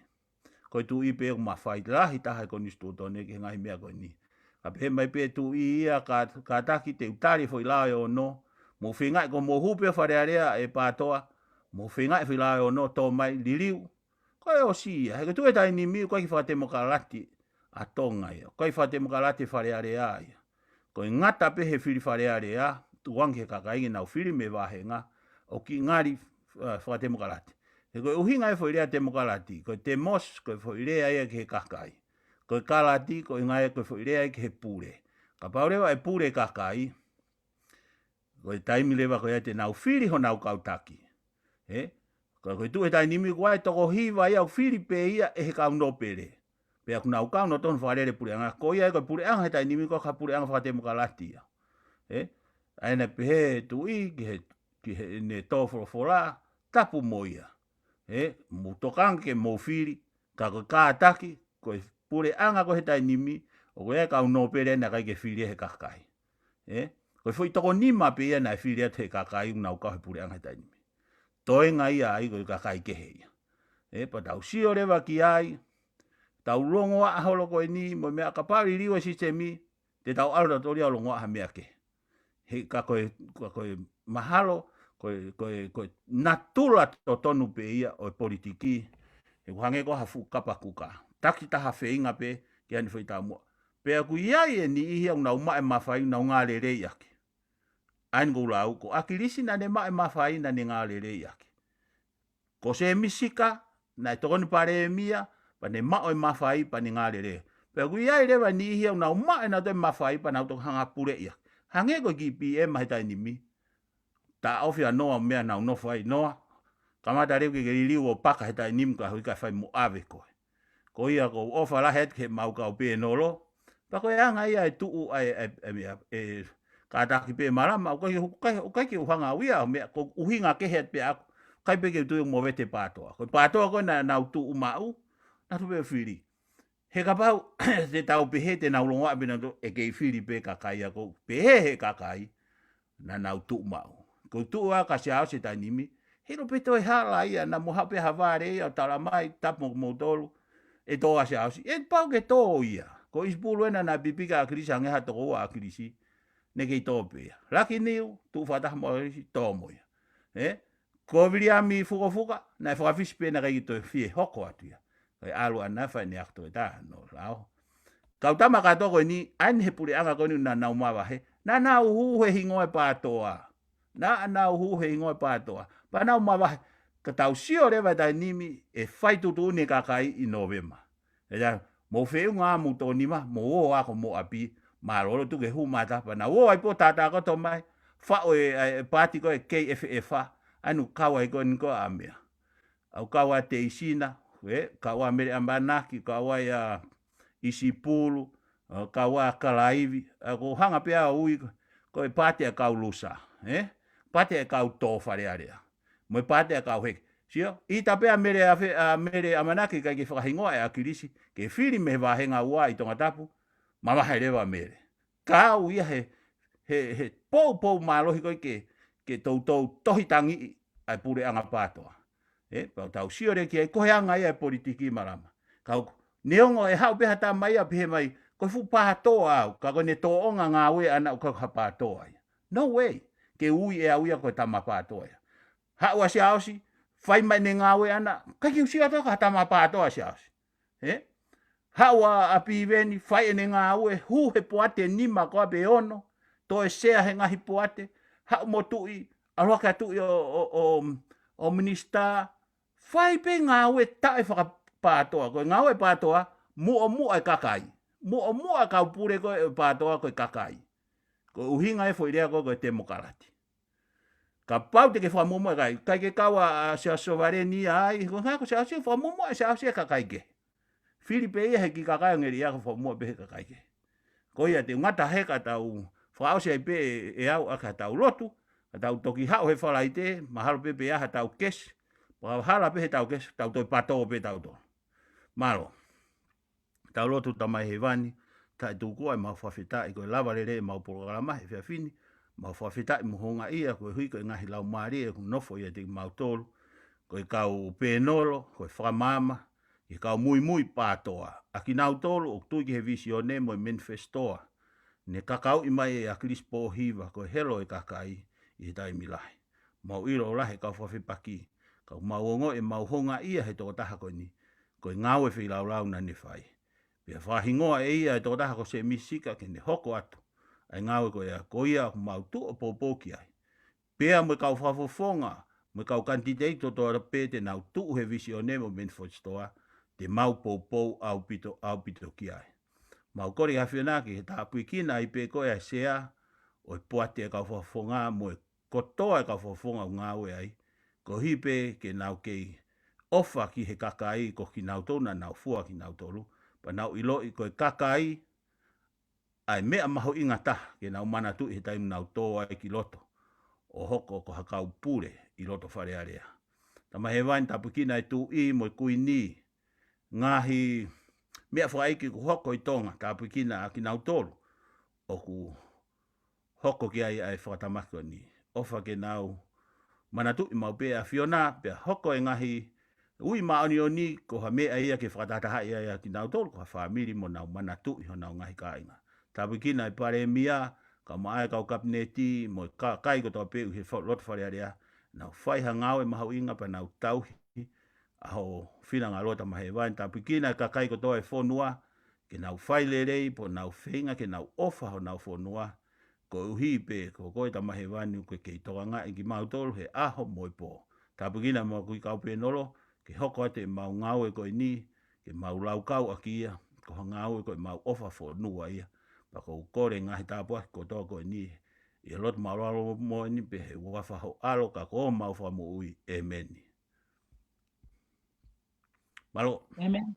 Koe tu i peo ma whai lahi taha koe ni stutone ki he ngahi mea koe ni. Ka pehe mai pe tu i ia ka taki te utari fo i lao e o no, mo whingai ko mo hupe whare area e pātoa, mo whingai fo i lao e o no tō mai liriu. Koe o si ia, he ka tue tai ni miu koe ki whate mokalati a tonga ia, koe whate mokalati whare area ia. Koe ngata pehe whiri whare area, tuangi he kakaingi nau whiri me wahenga, o ki ngari whate mokalati. He koe uhinga e whoirea te mokalati, koe te mos, koe whoirea ia ki he kakai. Koe kalati, koe ngai koe whoirea ia ki he pure. Ka paurewa e pure kakai, koe taimi lewa koe te nau whiri ho nau kautaki. Koe tu e tai nimi koe toko hiwa ia o whiri pe ia e he kau no pere. Pea ku nau kau no tonu wharere pure anga. Koe ia koe pure anga he tai nimi koe ka pure anga whate mokalati ia. Aina pehe tu i ki he ne tōwhoro whora, tapu mo ia. Mo tokang ke mo whiri, ka koe kātaki, koe pure anga koe he tai nimi, o koe kau no pere na kai ke whiri he kakai. Koe whoi toko nima pe ia na whiri he kakai nau kau he pure anga he tai nimi. Toenga ia ai koe kakai kehe ia. Pa tau sio rewa ki ai, tau longo a holo koe ni, mo mea ka pari riwa sistemi, te tau alo da tori au longo a mea ke. He ka koe mahalo, koe natula to tonu pe ia o politiki, he kuhange ko hafu kapa kuka. Taki taha wheinga pe, ki ani whai tau mua. Pea ku iai e ni ihi au nau mae mawhai, nau ngā le rei ake. Ain kou lau, ko akirisi na ne mae mawhai na ne ngā le rei ake. Ko se misika, na e tokoni pare e mia, pa ne mao e mawhai pa ne ngā le rei. Pea ku iai rewa ni ihi au nau mae na te mawhai pa nau toko hanga pure ia. Hange ko ki PM hai tai nimi. Ta ofia noa mea nau no whai noa. Kamata reu ke liu o paka hai tai nimi ka hui ka whai mo ave koe. Ko ia ko ofa la het ke mau ka pe nolo. Pa ko anga ia e tuu e ka taki pe marama o kai ke uhanga uia me ko uhinga ke het pe aku. Kai pe ke tu mo vete patoa. Ko patoa ko na nau tuu mau. Na tu pe whiri. He ka pau, te tau pehe te nau longa abina to, e kei whiri pe kakai ako, pehe he kakai, na nau tuu mau. Ko tuu a ka se ao se tai nimi, he no peto e hala ia, na moha pe havare ia, o tala mai, tapo mo tolu, e toa se ao si, e pau ke tō ia, ko ispulu ena na pipika a krisi, angeha toko a krisi, ne kei tō pe ia. Laki niu, tuu whataha mo a krisi, tō mo ia. Ko viri ami fuka, na e whakawhisi pe na kei to fie hoko atu ia. Kai alu ana fa ni akto eta no lao. Kau tama ka toko ni an he pure anga koni na nau mawa he. Na nau hu he hingoe patoa. Na nau hu he hingoe patoa. Pa nau mawa ka tau sio rewa tai nimi e fai tutu ne kakai i November. Ea mo feu ngā mu tō nima mo o ako mo api ma rolo tu ke hu mata pa na o ai po tata ko to mai fa o e party ko e KFF anu kawa ko nko amea. Au kawa te isina kawa mere ambanaki, kawa ya Isipulu, kawa Kalaivi, ko hanga pea ui, ko e pate a kau lusa, pate a kau tō whare area, mo e pate a kau heke. Sio, i ta pea mere amanaki kai ke whakahingoa e a kirisi, ke whiri me wahenga ua i tonga tapu, mamahe rewa mere. Kau ia he pou malohi koi ke tau tohitangi ai pure anga patoa. Pau tau siore ki ai kohe anga ia e politiki marama. Kau neongo e hau beha tā mai a pehe mai, koe fu pātoa au, ka koe ne tō onga ngā ue ana uka ka pātoa ia. No way, ke ui e auia koe tama pātoa ia. Hau a si ausi, whai mai ne ngā ue ana, kai ki usia toka tama pātoa si ausi. Hau a piveni, whai e ne ngā ue, hu he poate nima koa be ono, to e sea he ngahi poate, hau mo tui, aroa ka tui o minista, whai pe ngā ue tae whakapātoa, koe ngā ue pātoa, mua e kakai. Mua ka upure koe pātoa koe kakai. Koe uhinga e fwoi rea koe demokarati. Ka pau te ke whamumua kai, kai ke kawa se asovare ni ai, koe ngā ko se asia whamumua se asia kakai ke. Filipe ia he ki kakai ngeri ia ka whamumua behe kakai ke. Koe ia te ngata heka tau, whaosia i pe e au aka tau lotu, ka tau toki hao he whalai te, mahalo pepe aha tau kes, hala pehe tau kes, tau toi patoa pe tau to. Malo. Tau lotu tamai he wani, ta e tūkua e mau whawhita i koe lava rere e mau programa he whiawhini, mau whawhita i muhonga ia, koe hui koe ngahi lau maari e koe nofo ia te mau tolu, koe kau pēnolo, koe whakamama, i kau mui pātoa. A ki nau tolu, o tui ki he visione mo e manifestoa, ne kakau i mai e a Crispo hiva, koe helo e kakai i he tai milahi. Mau iro o lahe kau whawhipaki, kau mau ongo e mau honga ia he tō taha koe ni, koe ngau e whilau na ne whai. Pea whahingoa e ia e tō taha ko se misika ke ne hoko atu. Ai ngau e koe a koia mau tu o pōpōki ai. Pea mo kau whawhawhonga, mo kau kandideito tō rape te nau tu he visione mo manifestoa, te mau pōpō au pito ki ai. Mau kori hawhenaki he tāpui kina i pe koe a sea, o e puate e kau whawhonga, mo e kotoa e kau whawhonga o ngau e ai, ko hipe ke nau kei ofa ki he kakai, ko ki nau tōna nau fua ki nau tōru, pa nau ilo i koe kakai, ai mea maho ingata, ke nau mana tu i he taimu nau tōa e ki loto, o hoko ko hakau pure i loto wharearea. Tama he wain tapu kina e tu i mo i kui ni, ngahi mea whaiki ku hoko i tonga, tapu kina a ki nau tōru, o ku hoko ki ai whakatamako ni, ofa ke nau mana tu i mau pe a Fiona, pe hoko e ngahi, ui maoni o ni, ko ha mea ia ke whakatataha ia ki nau tolu, ko ha whamiri mo nau mana tu i ho nau ngahi ka inga. Tapu kina i pare mia, ka maae kau kapineti, mo kai ko tō pe u he loto wharearea, nau whaiha ngau e mahau inga pa nau tauhi, aho whina ngā lota mahe wain. Tapu kina ka kai ko tō e whonua, ke nau whailelei, po nau whenga, ke nau ofa ho nau whonua, ko uhi pe, ko koe ta mahe wani, koe kei toka ngā i ki mau tolu, he aho moi po. Tapu kina mo kui kau pe nolo, ke hoko ate mau ngau e koe ni, ke mau lau kau aki ia, ko ngau e koe mau ofa whonua ia, pa ko kore ngahi tāpua, ko tō koe ni, i lot mau alo mo ni, pe he wafaho alo, ka ko mau whamu ui, amen. Malo. Amen.